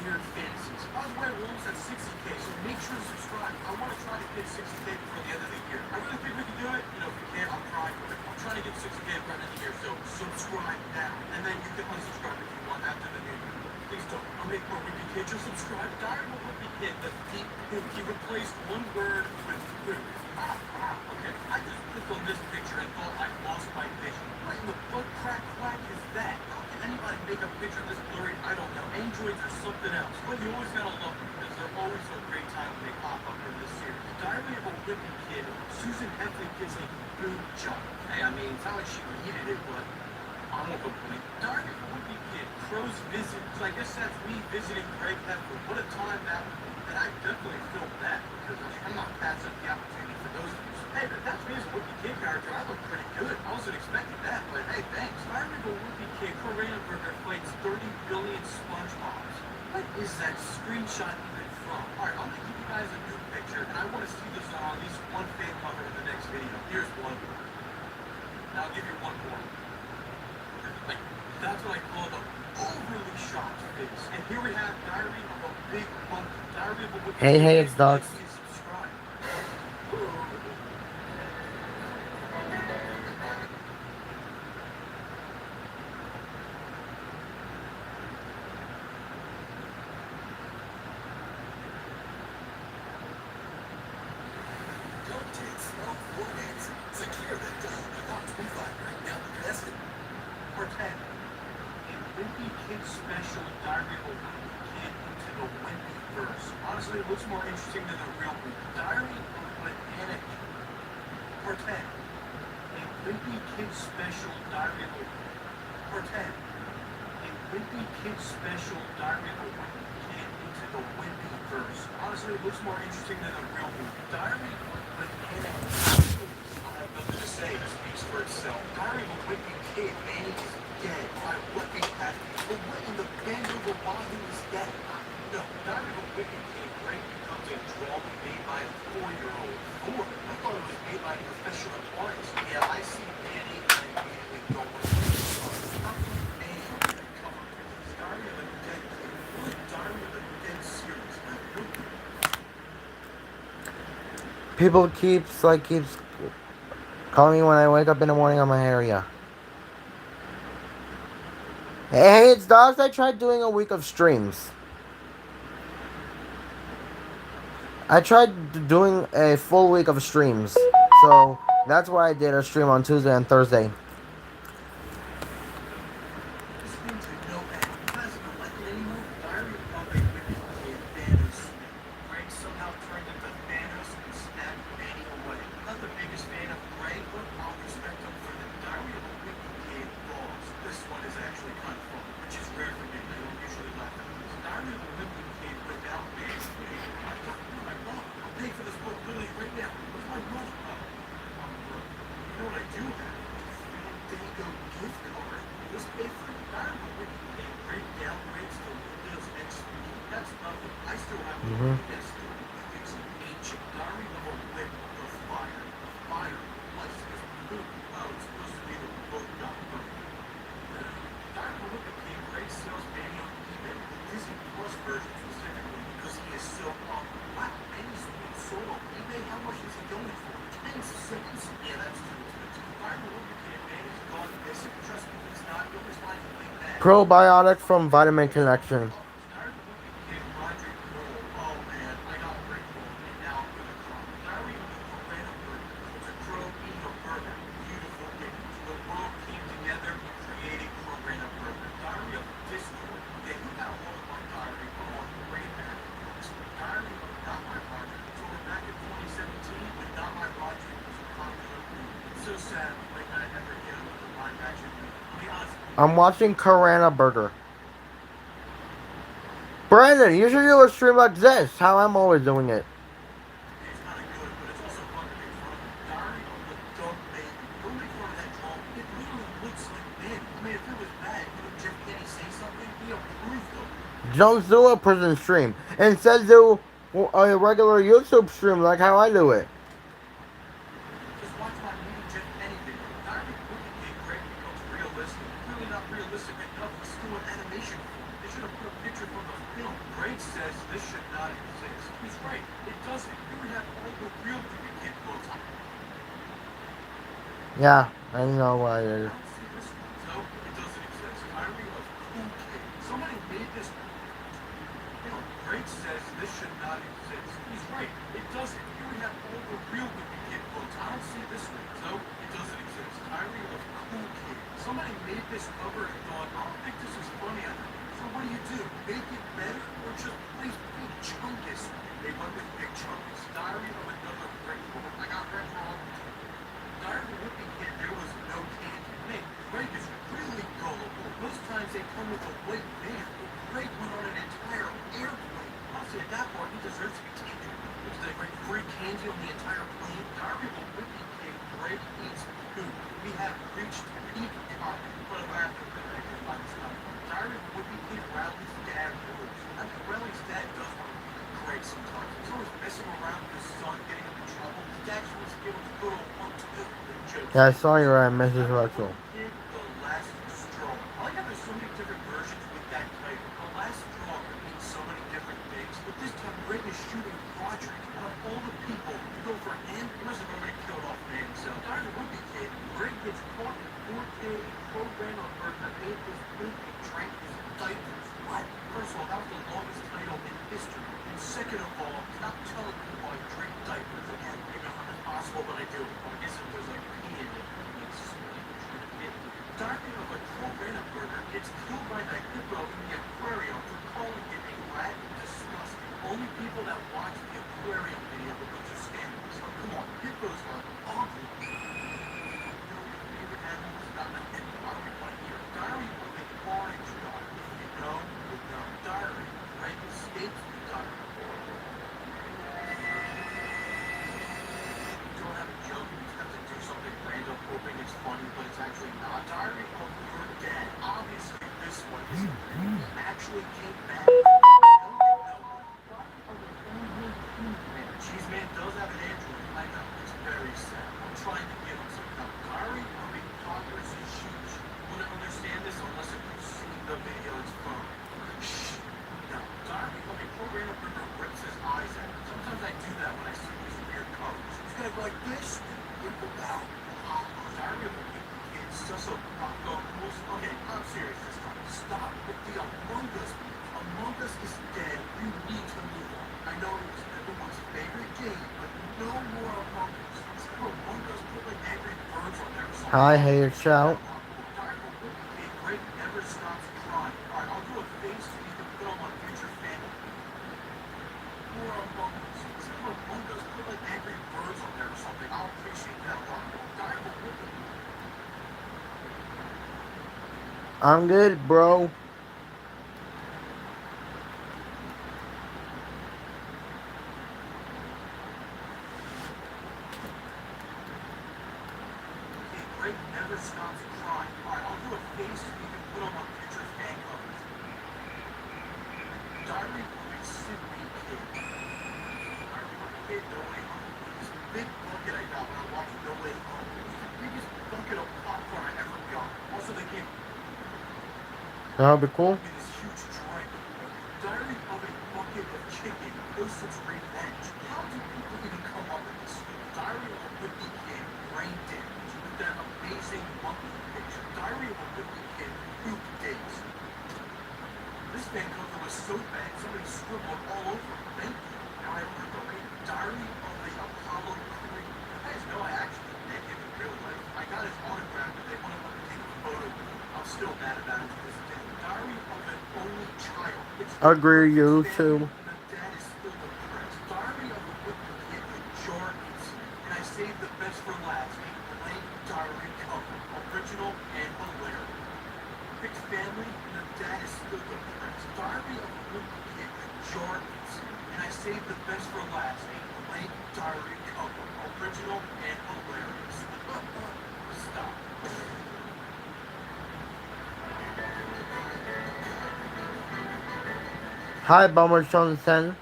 Weird fantasies. By the way, we're almost at 60K, so make sure to subscribe. I want to try to hit 60K before the end of the year. I really think we can do it. You know, if we can't, I'll try. But I'm trying to get 60K by the end of the year, so subscribe now. And then you can unsubscribe if you want after the new year. Please don't. I'll make more Wimpy Kid. Just subscribe. Diary of a Wimpy Kid, the deep poop. He replaced one word with poop. Okay, I just clicked on this picture and thought I lost my vision. What in the butt crack quack is that? How can anybody make a picture this blurry? I don't know. Androids are something else. But you always gotta love them because they're always a great time when they pop up in this series. Diary of a Wimpy Kid, Susan Heflin gets a boob job. Hey, I mean, it's not like she needed it, but I won't complain. Diary of a Wimpy Kid. Crow's visit. So I guess that's me visiting Greg Heffler. What a time that was. And I definitely feel bad because I'm not passing up the opportunity for those views. Hey, but that's me as a Wimpy Kid character. I look pretty good. I wasn't expecting that, but hey, thanks. Diary of a Wimpy Kid. Corinna Burger fights 30 billion SpongeBobs. What is that screenshot even from? Alright, I'm gonna give you guys a new picture, and I want to see this on at least one fan cover in the next video. Here's one. Now I'll give you one more. Like, that's what I call the overly shocked face. And here we have Diary of a Big Monkey. Diary of a Wimpy Hey, Kid. it's Dogs. Like and subscribe. Part 10. A Wimpy Kid special, Diary of a Wimpy Kid into the Wimpy verse. Honestly, it looks more interesting than the real Wimpy. Diary of Banana Kid. Part 10. A Wimpy Kid special, Diary of a Part 10. A Wimpy Kid special, Diary of a Wimpy Kid into the Wimpy verse. Honestly, it looks more interesting than the real Wimpy. Diary of Banana Kid. I have nothing to say. It speaks for itself. Diary of a Wimpy Kid, man, he's dead. By looking at me. But what in the band of a wahoo is that? No, Diary of a Wimpy Kid, Greg becomes a drawing made by a 4-year-old. 4? I thought it was made by a professional artist. Yeah, I see Danny and I immediately go with this. How can Danny come up with this? Diary of a Dead Kid. What Diary of a Dead series? People keeps calling me when I wake up in the morning on my area. Hey, it's Dogs. I tried doing a week of streams. I tried doing a full week of streams. So that's why I did a stream on Tuesday and Thursday. Probiotic from Vitamin Connection. I'm watching Karana Burger. Brandon, you should do a stream like this, how I'm always doing it. Don't do a prison stream. Instead do a regular YouTube stream like how I do it. Yeah, I know why it is. Greg says this should not exist. He's right. It doesn't. Here we have all the real Wimpy Kid quotes. I don't see this one. No, it doesn't exist. Diary of Cool Kid. Somebody made this cover and thought, I don't think this is funny enough. So what do? Make it better or just place Big Chungus? They went with Big Chungus. Diary of another Greg quote. I got Greg wrong. Diary of a Wimpy Kid, there was no candy. Man, Greg is really Yeah, I saw your Mrs. Rachel. Kid, The Last Straw. I like how there's so many different versions with that title. The Last Straw could mean so many different things, but this time Greg is shooting Roderick. Out of all the people to go for him, he must have already killed off man himself. Diary of a Wimpy Kid. Greg gets caught in 4K program on Earth that ate his food and drank his diapers. What? First of all, that was the longest title in history. And second of all, stop telling people I drink diapers again. You know, it's impossible, but I do. I guess if there's like pee in it, it makes it. Diary of a Troll burger gets killed by the hippo in the aquarium for calling it a rat. Disgusting. Only people that watch the aquarium video will understand this. So come on, hippos are ugly. Favorite animal is not an hippo. I don't want to hear. Diary of an orange dog. You know, you know. Diary. Right? Escapes the diary. You don't have a joke. You just have to do something random, hoping it's funny, but it's actually not. Diary of your dad. Obviously, this one is actually came back. Cheese Man does have an Android. I know. It's very sad. I'm trying to give him some help. Diary of a Toddler's huge. You wouldn't understand this unless if you've seen the video. It's fun. Shh. No. Diary of a programmer rips his eyes out. Sometimes I do that when I see these weird covers. He's gonna go like this. Rip them out. Diary of a Wimpy Kid. Just a Rocco rules. Okay, I'm serious this time. Stop with the Among Us. Among Us is dead. You need to move on. I know it was everyone's favorite game, but no more Among Us. Instead of Among Us, put like Angry Birds on there or something. Hi, hey, shout. Diary of a Wimpy Kid. Greg never stops crying. Alright, I'll do a face so you can put on my future family. More Among Us. Instead of Among Us, put like Angry Birds on there or something. I'll appreciate that a lot more. Diary of a Wimpy Kid. I'm good, bro. Greg never stops crying. Alright, I'll do a face so you can put on my future fan covers. Diary of a Sydney Kid. Diary of a Kid, No Way Home. This big bucket I got when I watched No Way Home. It was the biggest bucket of popcorn I ever got. Also, they gave That'll be cool. me this huge drink. Diary of a Bucket of Chicken. Joseph's Revenge. How do people even come up with this stuff? Diary of a Wimpy Kid. Brain damage. With that amazing monkey picture. Diary of a Wimpy Kid. Poop days. This fan cover was so bad, somebody scribbled all over it. Thank you. Now I remember it. Diary of the Apollo Creed. You guys know I actually met him in real life. I got his autograph, but they wanted to take a photo with him. I'm still mad about it to this day. Diary of an Only Child. It's Agree, you family, too. and the dad is still depressed. Diary of a Wimpy Kid with Jordans. And I saved the best for last. A blank diary cover. Original and hilarious. Fixed family, and the dad is still depressed. Diary of a Wimpy Kid with Jordans. And I saved the best for last. A blank diary cover. Original and hilarious. Stop. Hi, Bummer Johnson.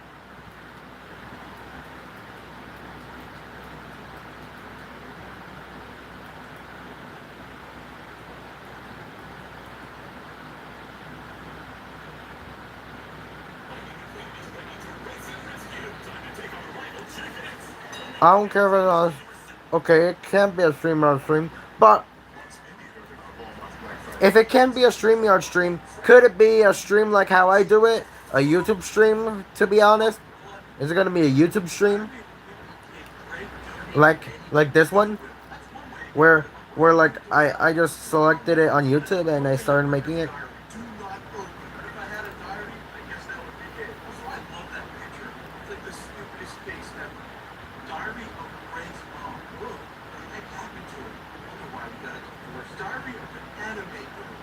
I don't care if it's okay, it can't be a StreamYard stream, but if it can be a StreamYard stream, could it be a stream like how I do it? A YouTube stream, to be honest? Is it gonna be a YouTube stream? Like this one? Where like I just selected it on YouTube and I started making it? Do not open. If I had a diary, I guess that would be it. Also, I love that picture. It's like the stupidest face ever. Diary of Greg's mom. Whoa, what the heck happened to her? I wonder why we got a divorce. Diary of an anime girl.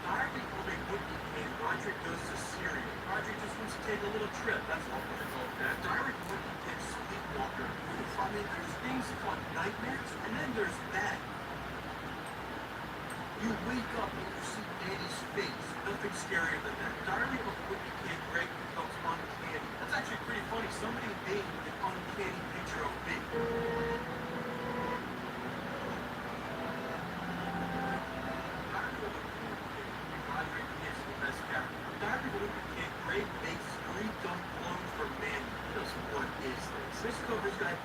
Diary of a Wimpy Kid. Roderick goes to Syria. Roderick just wants to take a little trip. That's all I call that. Diary of a Wimpy Kid. Sleepwalker. I mean, there's things called nightmares, and then there's that. You wake up and you see Danny's face. Nothing scarier than that. Diary of a Wimpy Kid. Greg becomes uncanny. That's actually pretty funny. Somebody made an uncanny picture of me.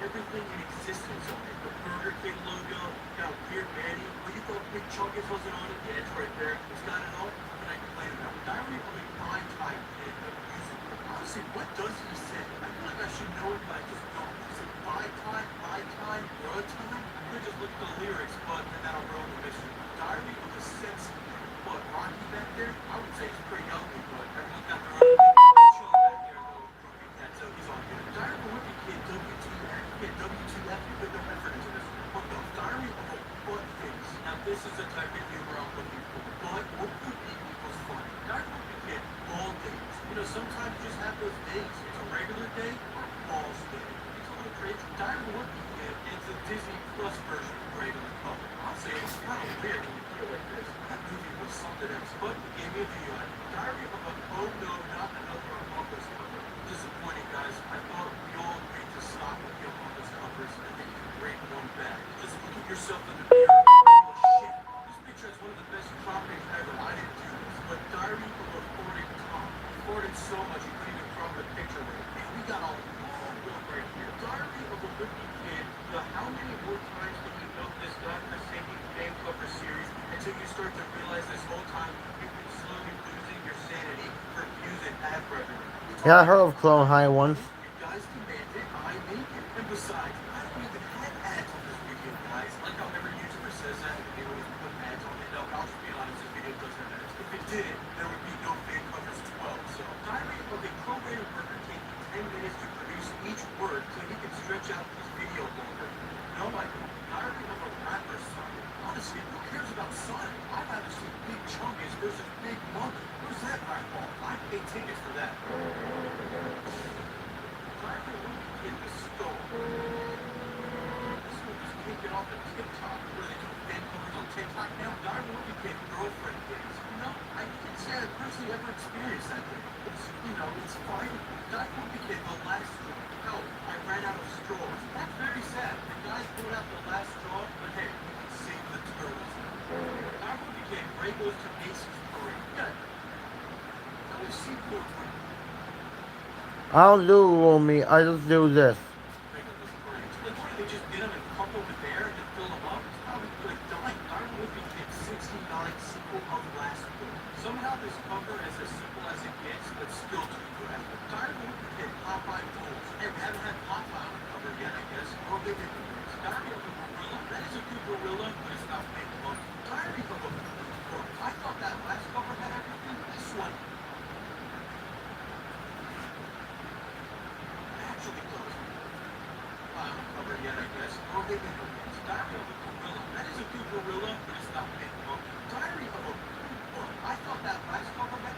everything in existence on it. The Burger King logo, got Weird Manny. Well, you thought Big Chungus wasn't on it? Yeah, it's right there. It's got it all. What can I complain about? Diary of a Prime Time Kid, the musical. Honestly, what does he say? I feel like I should know it, but I just don't. Is it my time, your time? I could just look at the lyrics, but then that'll ruin the mission. Diary of a Sense. What, Rocky back there? I would say he's pretty healthy, but everyone's got their own opinion. Chilling back there, though, Grumpy Cat, so he's all good. Diary of a Wimpy Kid, WTF. Yeah, WTF, you put no effort into this. What the? Diary of a Butt Fix. Now, this is the type of humor I'm looking for. But what could be equals funny? Diary of a Wimpy Kid, ball days. You know, sometimes you just have those days. It's a regular day or a balls day. It's a little crazy. Diary of a Wimpy Kid, it's a Disney Plus version of regular color. Honestly, it's kind of weird when you feel like this. That movie was something else, but it gave me a view on it. Diary of a Oh No, Not Another Among Us cover. Disappointing, guys. I thought we all agreed to stop with the Among Us covers and then you can bring one back. Just look at yourself in the mirror. Oh shit. This picture has one of the best properties ever. I didn't do this, but Diary of a Recording Tom. He recorded so much he couldn't even crop the picture right. Man, we got a long one right here. Diary of a Wimpy Kid. How many more times can you milk this godforsaken game cover series until you start to realize this whole time you've been slowly losing your sanity for abusing ad revenue? Yeah, I heard of Clone High once. You guys demand it, I make it. And besides, I don't even have ads on this video, guys. Like how every YouTuber says that, and they always put ads on it. No, I'll just be honest, this video doesn't have ads. If it did, there would be no fan covers 12. So, Diary of a Prorated Burger taking 10 minutes to produce each word so he can stretch out this video longer. No, I don't. Diary of a Rapper son. Honestly, who cares about Sonic? I'd rather see Big Chungus versus Big Monkey. Where's that rap ball? I'd pay tickets for that. Diary of a Wimpy Kid, The Store. This one just can't get off the TikTok. Where they do fan covers on TikTok now. Diary of a Wimpy Kid, Girlfriend Days. No, I can't say I personally ever experienced that thing. It's, it's fine. Diary of a Wimpy Kid, The Last Straw. Hell, I ran out of straws. That's very sad. The guys put out the last straw, but hey, we can save the turtles. Diary of a Wimpy Kid, Ray goes to Macy's parade. Yeah. Now we've seen Fort Wayne. I don't do me. I just do this. Like, what, they just get them and pump them with air and then fill them up? It's probably like dying. Diary of a Wimpy Kid 69 sequel of Last Book. Somehow this cover is as simple as it gets, but still too graphic. Diary of a Wimpy Kid, Popeye Rules. Hey, we haven't had Popeye on the cover yet, I guess. Or maybe Diary of a Gorilla. That is a good gorilla, but it's not Big Monkey. Diary of a Book. I thought that last cover had everything. This one actually does. On the cover yet, I guess. Or maybe Diary of a Gorilla. That is a good gorilla, but it's not Big Monkey. Diary of a Book. I thought that last cover had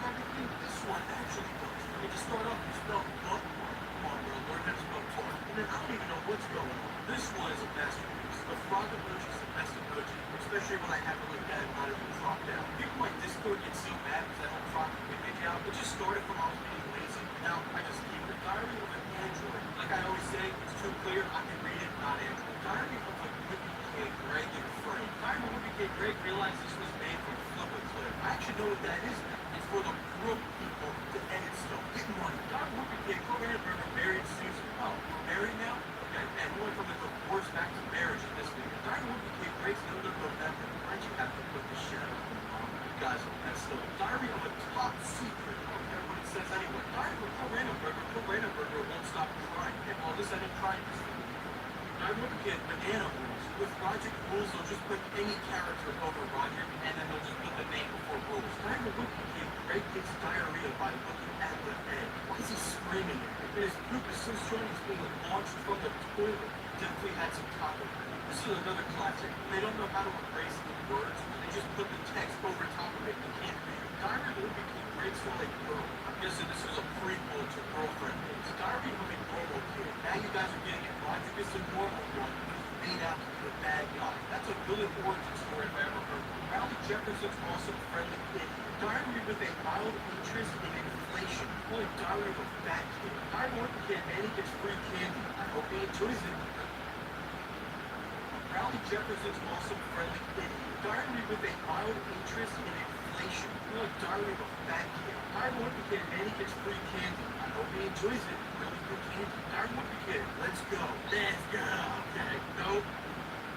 everything. This one actually does. You just start off and spell book. Come on, bro, learn how to spell book. And then I don't even know what's going on. This one is a masterpiece. The frog emoji is the best emoji, especially when I have to look at it not even cropped out. People like Discord get so mad because I don't crop the image out. It just started from I was being lazy. Now I just keep it. Diary of an Android. Like I always say, it's too clear. I can read it, not Android. Diary of a Wimpy Kid, Greg and Frank. Diary of a Wimpy Kid, Greg realized this was made from Flip a Clip. I actually know what that is now. It's for the broke people to edit stuff, get money. Diary of a Wimpy Kid, Corinne Burger married Susan. Oh, we're married now? Okay, and we went from a divorce back to marriage in this video. Diary of a Wimpy Kid, Greg's elder November. Why'd you have to put the shadow on the mom? You guys are messed up. Diary of a Top Secret. I don't care what it says anyway. Diary of a Corinne Burger won't stop crying. And all this I didn't cry in this video. Diary of a Wimpy Kid, Banana Rules. With Logic Rules, they'll just put any character over Roger, and then they'll just put the name before Rules. Diary of a Wimpy Kid, Greg gets diarrhea by looking at the egg. Why is he screaming at it? His poop is so strong he's being launched from the toilet. Definitely had some taco. This is another classic. They don't know how to erase the words, they just put the text over top of it. You can't read it. Diary of a Wimpy Kid, Greg's like girl. I'm guessing this is a prequel to Girlfriend Days. Diary of a Normal Kid. Now you guys are getting it. Roger is the normal one. Made out to be a bad guy. That's a villain origin story if I ever heard one. Rowdy Jefferson's awesome friendly kid. Diary with a mild interest in inflation. Only Diary of a fat kid. Diary of a Wimpy Kid, Manny gets free candy. I hope he enjoys it. Rowdy Jefferson's awesome friendly kid. Diary with a mild interest in inflation. inflation. You're like Diary of a fat kid. Diary of a Wimpy Kid, man, he gets free candy. I hope he enjoys it. Really good candy. Diary of a Wimpy Kid, let's go. Let's go. Okay. Nope.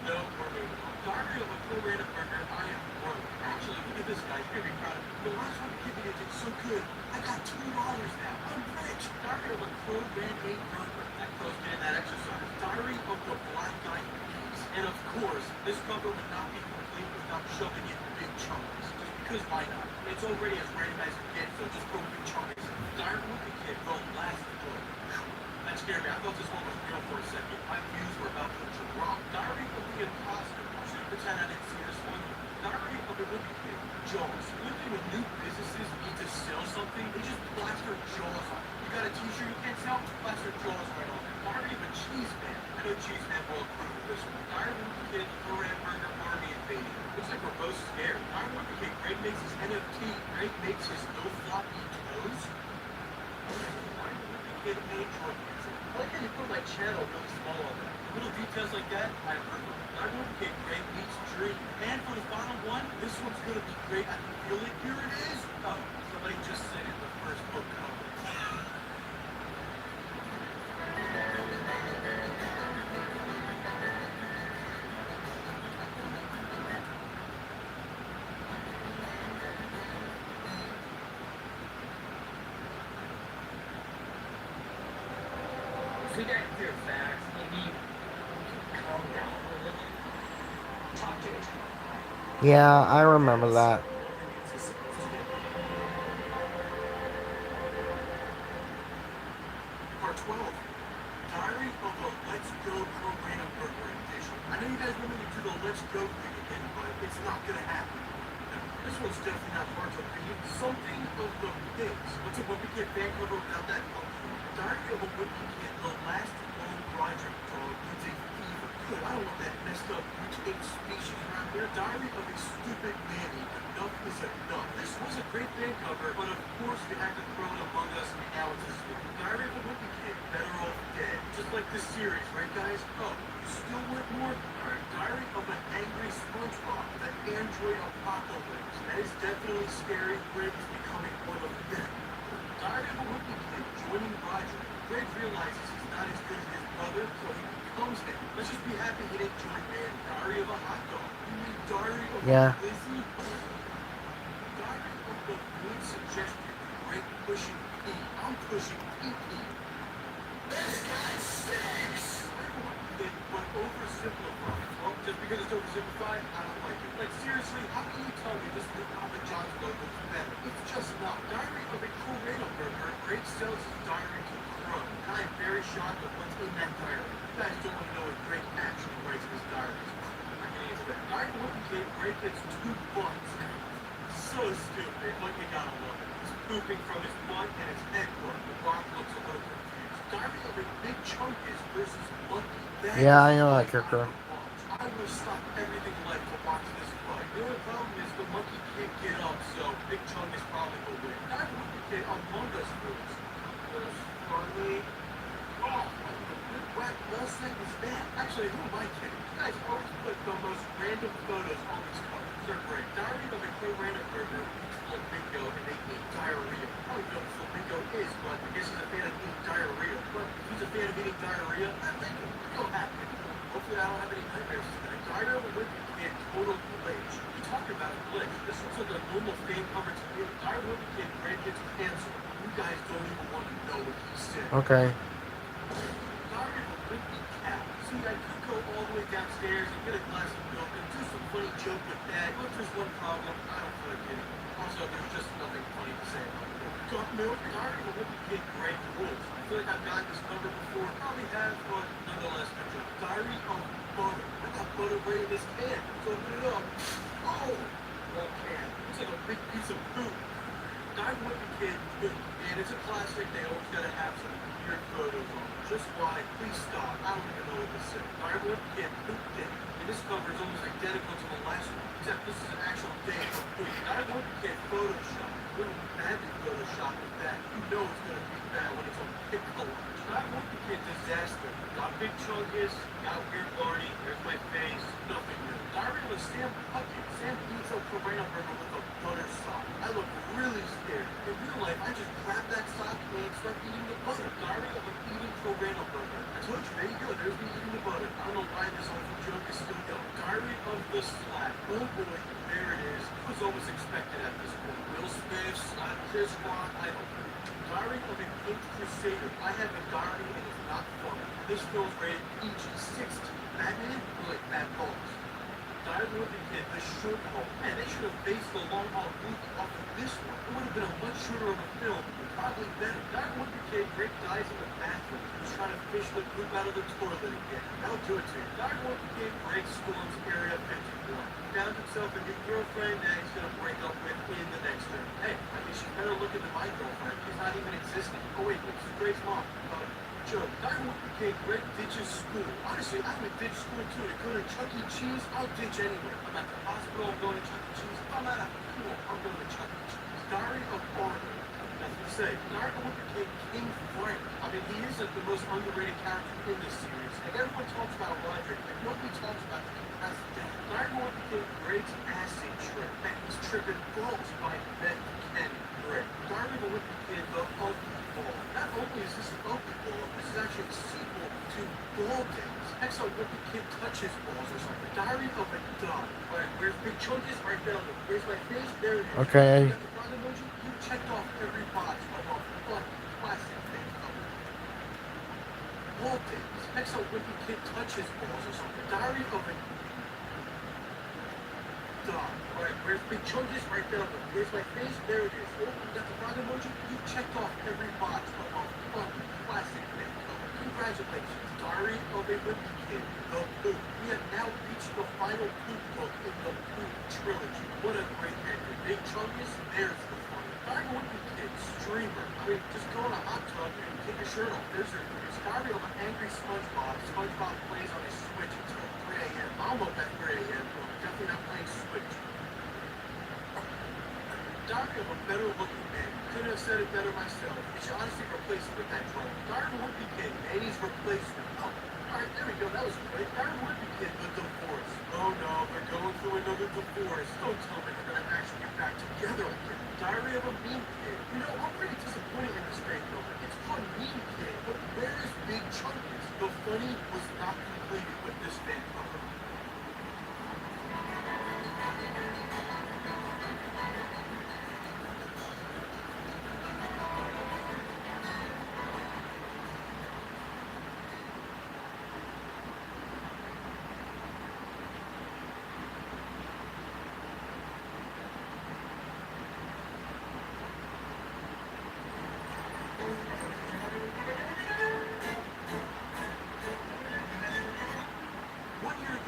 Nope, we're moving on. Diary of a Cool Random Burger, I am broke. Actually, look at this guy. You're gonna be proud of me. The last one Wimpy Kid did so good. I got $2 now. I'm rich. Diary of a Crow Band-Aid Burger. That crow's getting that exercise. Diary of the Black Guy Peas. And of course, this cover would not be complete without shoving in big chunks. Just because why not? It's already as random as it gets, so just throw big chunks in. Diary of a Wimpy Kid, the last one. That scared me. I thought this one was real for a second. My views were about to drop. Diary of the Imposter. I should pretend I didn't see this one. Diary of the Wimpy Kid. Jaws. One thing when new businesses need to sell something, they just plaster Jaws on it. You got a t-shirt you can't sell? Plaster Jaws right on it. Diary of a Cheese Man. I know Cheese Man will approve of this one. Diary of a Wimpy Kid. Korean Burger Army invading. Looks like we're both scared. Diary of a Wimpy Kid. Greg makes his NFT. Greg makes his no-floppy toes. Diary of a Wimpy Kid. Android music. I like how you put my channel really small on that. Little details like that, I approve of. Diary of a Wimpy Kid. Greg meets Dream. And for the final one, this one's gonna be great. I can feel it. Here it is. Oh, somebody just said it in the first book cover. So you got clear facts. Maybe you can calm down a little. Talk to it. Yeah, I remember that. Part 12. Diary of the Let's Go Program Burger Edition. I know you guys wanted me to do the Let's Go thing again, but it's not gonna happen. No, this one's definitely not hard to read. Something of the things. What's a Wimpy Kid fan cover without that pumpkin? Diary of a Wimpy Kid, the last lone Broderick dog needs a fever. Good, I don't want that messed up mutant species around here. Diary of a Stupid Nanny. Enough is enough. This was a great fan cover, but of course we had to throw it Among Us, and now it's a stupid. Diary of a Wimpy Kid, better off dead. Just like this series, right guys? Oh, you still want more? Alright, Diary of an Angry SpongeBob, the Android Apocalypse. That is definitely scary. Greg is becoming one of them. Diary of a Wimpy Kid, joining Roger. Greg realizes he's not as good as his brother, so he becomes him. Let's just be happy he didn't join man. Diary of a Hot Dog. You mean Diary of Yeah. a Lizzie? Diary of the Good Suggestion. Greg pushing P. I'm pushing PP. This guy stinks! But oversimplified. Well, just because it's oversimplified, I don't like it. Like, seriously, how can you tell me this new Papa John's logo is better? It's just not. Diary of a Cool Random Burger. Greg sells his diary to Crow. And I am very shocked at what's in that diary. You guys don't want to know what Greg actually writes in his diary. I can answer that. Diary of a Wimpy Kid. Greg gets 2 butts. So stupid. But you gotta love it. He's pooping from his butt and his head work. The rock looks a little confused. Diary of a Big Chunkus versus Monkey. Yeah, I know that character. I would have stopped everything in life to watch this fight. The only problem is the monkey can't get up, so Big Chunkus probably will win. Diary of a Wimpy Kid Among Us rules. Funny. Oh, what whack bullshit was that? Actually, who am I kidding? You guys always put the most random photos on these covers. They're great. Diary of a Cool Random Burger. Flamingo and they eat diarrhea. I don't know what Flamingo is, but I guess he's a fan of eating diarrhea. But if he's a fan of eating diarrhea, I like him. Go happy. Hopefully I don't have any nightmares tonight. Diary of a Wimpy Kid, total glitch. You talking about a glitch. This looks like a normal fan cover to me. Diary of a Wimpy Kid, Greg gets canceled. You guys don't even want to know what he said. Okay. Diary of a Wimpy Cat. See, I could go all the way downstairs and get a glass of milk and do some funny joke with that. But there's one problem. I don't feel like getting it. Also, there's just nothing funny to say about it. Dark milk. Diary of a Wimpy Kid, Greg Wolf. I feel like I've gotten this number before. Probably have, but nonetheless, no joke. Diary of Butter. I got butter right in this can. Let's open it up. Oh! Well, can. Looks like a big piece of poop. Diary of a Wimpy Kid, poop. And it's a classic. They always gotta have some weird photos on. Just why? Please stop. I don't even know what this is. Diary of a Wimpy Kid, poop day. And this cover is almost identical to the last one, except this is an actual day of poop. Diary of a Wimpy Kid, Photoshop. Little badly Photoshop with that. You know it's gonna be bad when it's on Piccolo. Diary of a Wimpy Kid, disaster. Got Big Chunkus, got Weird Barney, there's my face, nothing new. Diary of a Sam Puckett. Sam eats a Corona burger with a butter sock. I look really scared. In real life, I just grab that sock and start eating the butter. Diary of an eating Corona burger. I told you, there you go. There's me eating the butter. I don't know why this whole joke is still going. Diary of the Slap. Oh boy, there it is. It was almost expected at this point. Will Smith, Slap, Chris Rock, I don't know. Diary of an Pink Crusader. I have a diary and it's not funny. This film's rated PG-16. Batman? Like bad balls. Diary of a Kid, the short haul. Man, they should have based the long haul movie off of this one. It would have been a much shorter of a film, and probably better. Diary of a Kid, Rick dies in the bathroom. He's trying to fish the poop out of the toilet again. That'll do it to you. Diary of a Kid breaks Storm's Area 51. Found himself a new girlfriend that he's gonna break up with in the next film. Hey, I mean, she's better looking than my girlfriend. She's not even existing. Oh wait, this is Grace's mom. Joe, Diary of a Kid, Greg ditches school. Honestly, I would ditch school too. To go to Chuck E. Cheese, I'll ditch anywhere. I'm at the hospital, I'm going to Chuck E. Cheese. If I'm at a pool, I'm going to Chuck E. Cheese. Diary of Arthur. Nothing to say. Diary of a Kid, King Frank. I mean, he isn't the most underrated character in this series. Like, everyone talks about Roderick, but nobody talks about the president. Diary of a Kid, Greg's acid trip. And he's tripping balls by Beth and Greg. Diary of a Kid, the ugly ball. Not only is this an ugly ball, this is actually a sequel to Ball Days. Next on What the Kid Touches Balls or something. Diary of a Dog. Alright, where's Big Chunkus? Right down there. Where's my face? There it is. Okay. You got the frog emoji? You checked off every box of a fun classic thing. Ball Days. Next on What the Kid Touches Balls or something. Diary of a Dog. Alright, where's Big Chunkus? Right down there. Where's my face? There it is. Oh, you got the frog emoji? You checked off every box of a fun classic thing. Congratulations. Diary of a Wimpy Kid, The Poop. We have now reached the final Poop book in the Poop trilogy. What a great ending. Big Chunkus, there's the fun. Diary of a Wimpy Kid, Streamer. I mean, just go in a hot tub and take your shirt off. There's your news. Diary of an Angry SpongeBob. SpongeBob plays on his Switch until 3 a.m. I'm up at 3 a.m., but I'm definitely not playing Switch. Diary of a Better Looking Man. Couldn't have said it better myself. You should honestly replace it with that drawing. Diary of a Wimpy Kid, Eddie's replacement. Oh, alright, there we go. That was quick. Diary of a Wimpy Kid, The Divorce. Oh no, they're going through another divorce. Don't tell me they're gonna actually get back together again. Diary of a Mean Kid. You know, I'm pretty disappointed in this fan film. It's called Mean Kid, but where is Big Chunkus? The funny was not completed with this fan cover.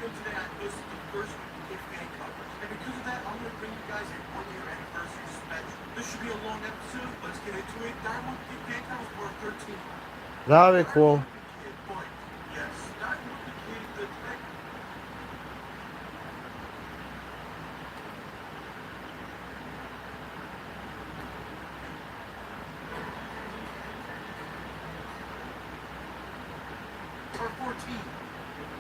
Today I posted the first Kid fan cover, and because of that, I'm going to bring you guys a 1-year anniversary special. This should be a long episode. Let's get into it. Diary of a Kid fan covers were 13. That'll be cool. Kid, but yes, Diary of a Kid, the detective. Part 14.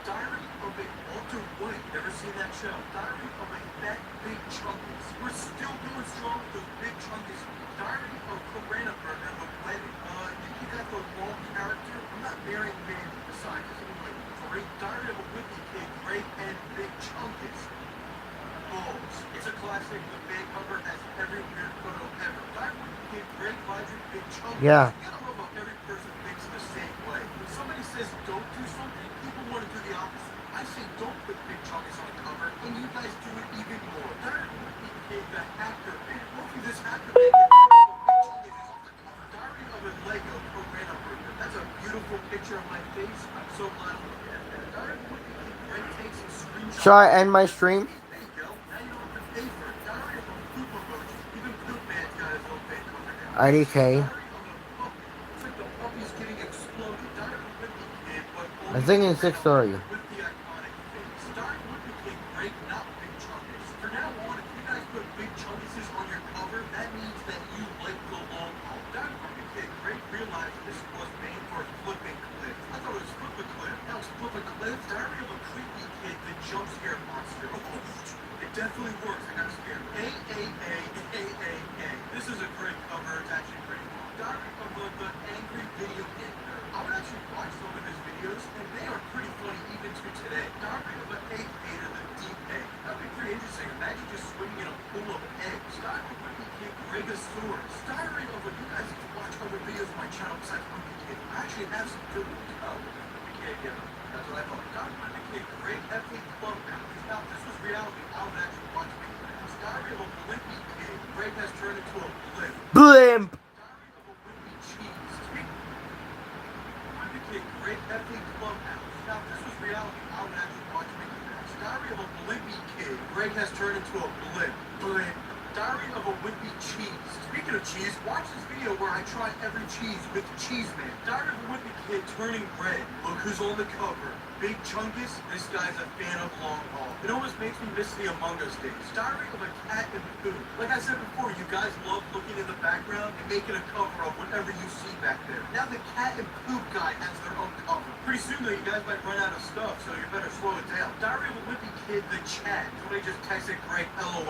Diary of a Walter White. Ever seen that show? Diary of a Fat Big Chunkus. We're still going strong with those Big Chunkus. Diary of Corona Burger, The Wedding. Think you got the wrong character? I'm not marrying Mandy. Besides, it's only like 3. Diary of a Wimpy Kid, Greg and Big Chunkus. Balls. It's a classic. The fan cover has every weird photo ever. Diary of a Wimpy Kid, Greg, Roderick, Big Chunkus. Yeah. You gotta love how every person thinks the same way. When somebody says don't do something, people want to do the opposite. I say don't put Big Chunkus on the cover, and you guys do it even more. Diary of a Wimpy Kid, the Hacker Man. Hopefully this Hacker Man gets Big Chunkus is on the cover. Diary of a Lego Corona Burger. That's a beautiful picture of my face. I'm so glad I'm looking at that. Diary of a Wimpy Kid, Greg takes some screenshots. Shall I end my stream? There you go. Now you don't have to pay for it. Diary of a Poop emoji. Even Poop Man's got his own fan cover now. IDK. Diary of a puppy. It's like the puppy's getting exploded. Diary of a Wimpy Kid, but I'm thinking 6:30. with the iconic face. Diary of a Wimpy Kid, Greg, not Big Chunkus. From now on, if you guys put Big Chunkuses on your cover, that means that you like the long haul. Diary of a Wimpy Kid, Greg realized this was made for Flipping Cliff. I thought it was Flipping Cliff. Now it's Flipping Cliff. Diary of a Creepy Kid, the jump scare monster. It definitely works. I got scared. A. This is a great cover. It's actually pretty cool. Diary of the Angry Video Game Nerd. I would actually watch some of his videos, and they are pretty funny even to today. Diary of an egg hater, the deep egg. That'd be pretty interesting. Imagine just swimming in a pool of eggs. Diary of Wimpy Kid Regosaurus. Diary of a, you guys can watch other videos on my channel besides Wimpy Kid. I actually have some good ones. Oh, Wimpy Kid, yeah. That's what I thought. Diary of Wimpy Kid, Greg Heffley Clubhouse. Now, if this was reality, I would actually watch Wimpy Kid. Diary of a Wimpy Kid. Greg has turned into a blimp. Blimp! Diary of a Wimpy Cheese. Wimpy Kid, Greg Heffley Clubhouse. Now, if this was reality, I would actually watch Wimpy Kid. Diary of a Blimpy Kid. Greg has turned into a blimp. Blimp. Diary of a Wimpy Cheese. Speaking of cheese, watch this video where I try every cheese with Cheese Man. Diary of a Wimpy Kid turning red. Look who's on the cover. Big Chungus, this guy's a fan of Long Haul. It almost makes me miss the Among Us days. Diary of a Cat and Pooh. Like I said before, you guys love looking in the background and making a cover of whatever you see back there. Now the Cat and Pooh guy has their own cover. Pretty soon though, you guys might run out of stuff, so you better slow it down. Diary of a Wimpy Kid, the chat. Somebody just texted Greg, LOL.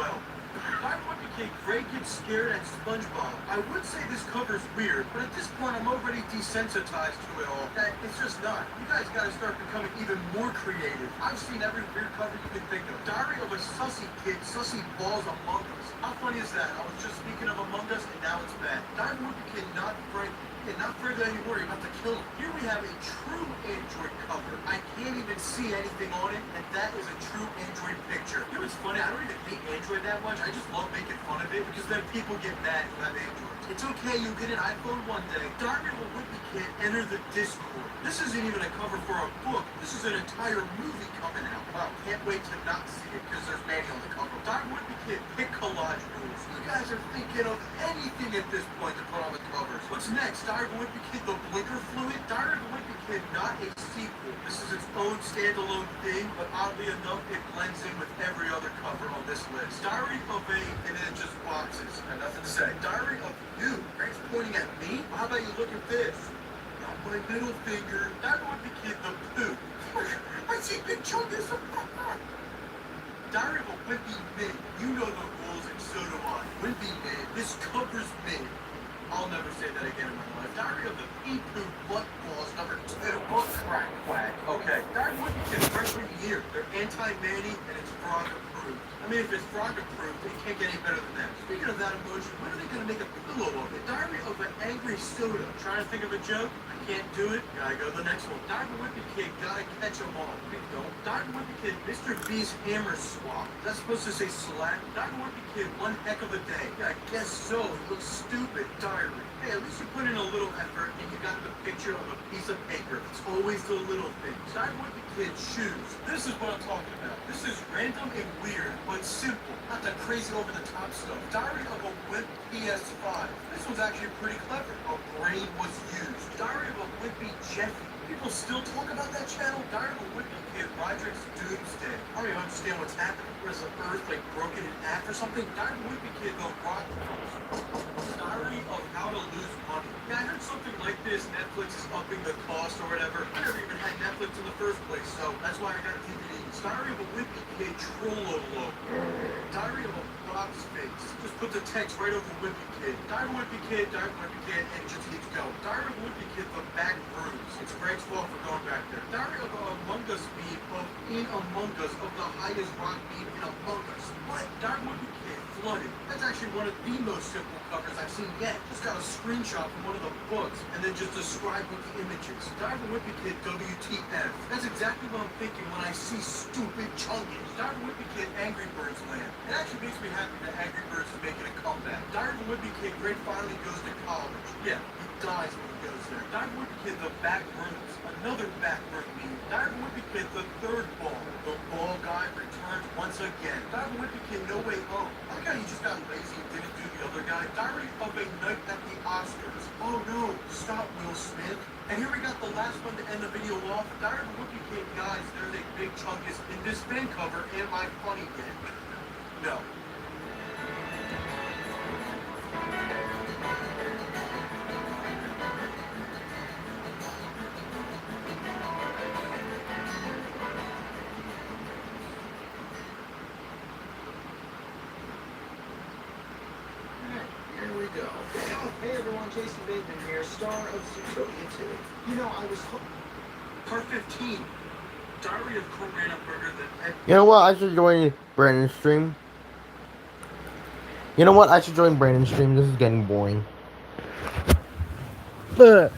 Diary of a Wimpy Kid, Greg gets scared at SpongeBob. I would say this cover's weird, but at this point I'm already desensitized to it all. That it's just not. You guys gotta start becoming even more creative. I've seen every weird cover you can think of. Diary of a Sussy Kid, Sussy Balls Among Us. How funny is that? I was just speaking of Among Us and now it's bad. Diary of a Wimpy Kid, not Frank. And not further anymore, you're about to kill him. Here we have a true Android cover. I can't even see anything on it, and that is a true Android picture. You know what's funny? I don't even hate Android that much. I just love making fun of it because then people get mad who have Android. It's okay, you'll get an iPhone one day. Diary of a Wimpy Kid, enter the Discord. This isn't even a cover for a book. This is an entire movie coming out. Wow, can't wait to not see it because there's Manny on the cover. Diary of a Wimpy Kid, pick collage rules. You guys are thinking of anything at this point to put on the covers. What's next? Diary of a Wimpy Kid, the blinker fluid? Diary of a Wimpy Kid, not a sequel. This is its own standalone thing, but oddly enough, it blends in with every other cover on this list. Diary of a, and then just boxes. I have nothing to say. Diary of you. Greg's pointing at me? How about you look at this? Not my middle finger. Diary of a Wimpy Kid, the poo. I see Big Chungus. Diary of a Wimpy Mid. You know the rules, and so do I. Wimpy Mid. This covers mid. I'll never say that again in my life. Diary of the Pee-Poo Butt Balls, number 2. Butt crack quack. Okay. Diary of a Wimpy Kid, freshman year. They're anti-Manny, and it's frog approved. I mean, if it's frog approved, it can't get any better than that. Speaking of that emotion, when are they going to make a pillow of it? Diary of an Angry Soda. Trying to think of a joke? I can't do it. Gotta go to the next one. Diary of a Wimpy Kid, gotta catch 'em all. Big don't. Diary of a Wimpy Kid, Mr. B's hammer swap. That's supposed to say slap. Diary of a Wimpy Kid, one heck of a day. Yeah, I guess so. It looks stupid. Diary. Hey, at least you put in a little effort and you got the picture of a piece of paper. It's always the little things. Diary of a Wimpy Kid, shoes. This is what I'm talking about. This is random and weird, but simple. Not that crazy over-the-top stuff. Diary of a Wimp PS5. This one's actually pretty clever. A brain was used. Diary of a Wimpy Jeffy. People still talk about that channel. Diary of a Wimpy Kid, Roderick's Doomsday. I don't even understand what's happening. What is the earth, like, broken in half or something? Diary of a Wimpy Kid, the Rock. Diary of How to Lose Money. Yeah, I heard something like this. Netflix is upping the cost or whatever. I never even had Netflix in the first place, so that's why I got a DVD. Diary of a Wimpy Kid, Trollolo. Diary of a Box Face. Just put the text right over Wimpy Kid. Diary of a Wimpy Kid, Diary of a Wimpy Kid, and it just keeps going. Diary of a Wimpy Kid, the back bruise. It's Greg's fault for going back there. Diary of a Among Us meme of in Among Us of the highest rock meme in Among Us. What? Diary of a Wimpy Kid, flooded. That's actually one of the most simple covers I've seen yet. Just got a screenshot from one of the books and then just describe what the image is. Diary of a Wimpy Kid, WTF. That's exactly what I'm thinking when I see stupid Chungus. Diary of a Wimpy Kid, Angry Birds Land. It actually makes me happy that Angry Birds is making a comeback. Diary of a Wimpy Kid, Greg finally goes to college. Yeah, he dies when he goes there. Diary of a Wimpy Kid, the back rooms. Another back room meme. Diary of a Wimpy Kid, the third ball. The ball guy returns once again. Diary of a Wimpy Kid, No Way Home. I like how you just got lazy and didn't do the other guy. Diary of a Night at the Oscars. Oh no, stop Will Smith. And here we got the last one to end the video off. Diary of a Wimpy Kid, guys, there's a big Chungus in this fan cover. Am I funny yet? No. Here we go. Hey everyone, Jason Bateman here, star of Zootopia 2. You know, I was Part 15. Diary of Corana Burger that You know what? I should join Brandon's stream. You know what? I should join Brandon's stream. This is getting boring. Ugh.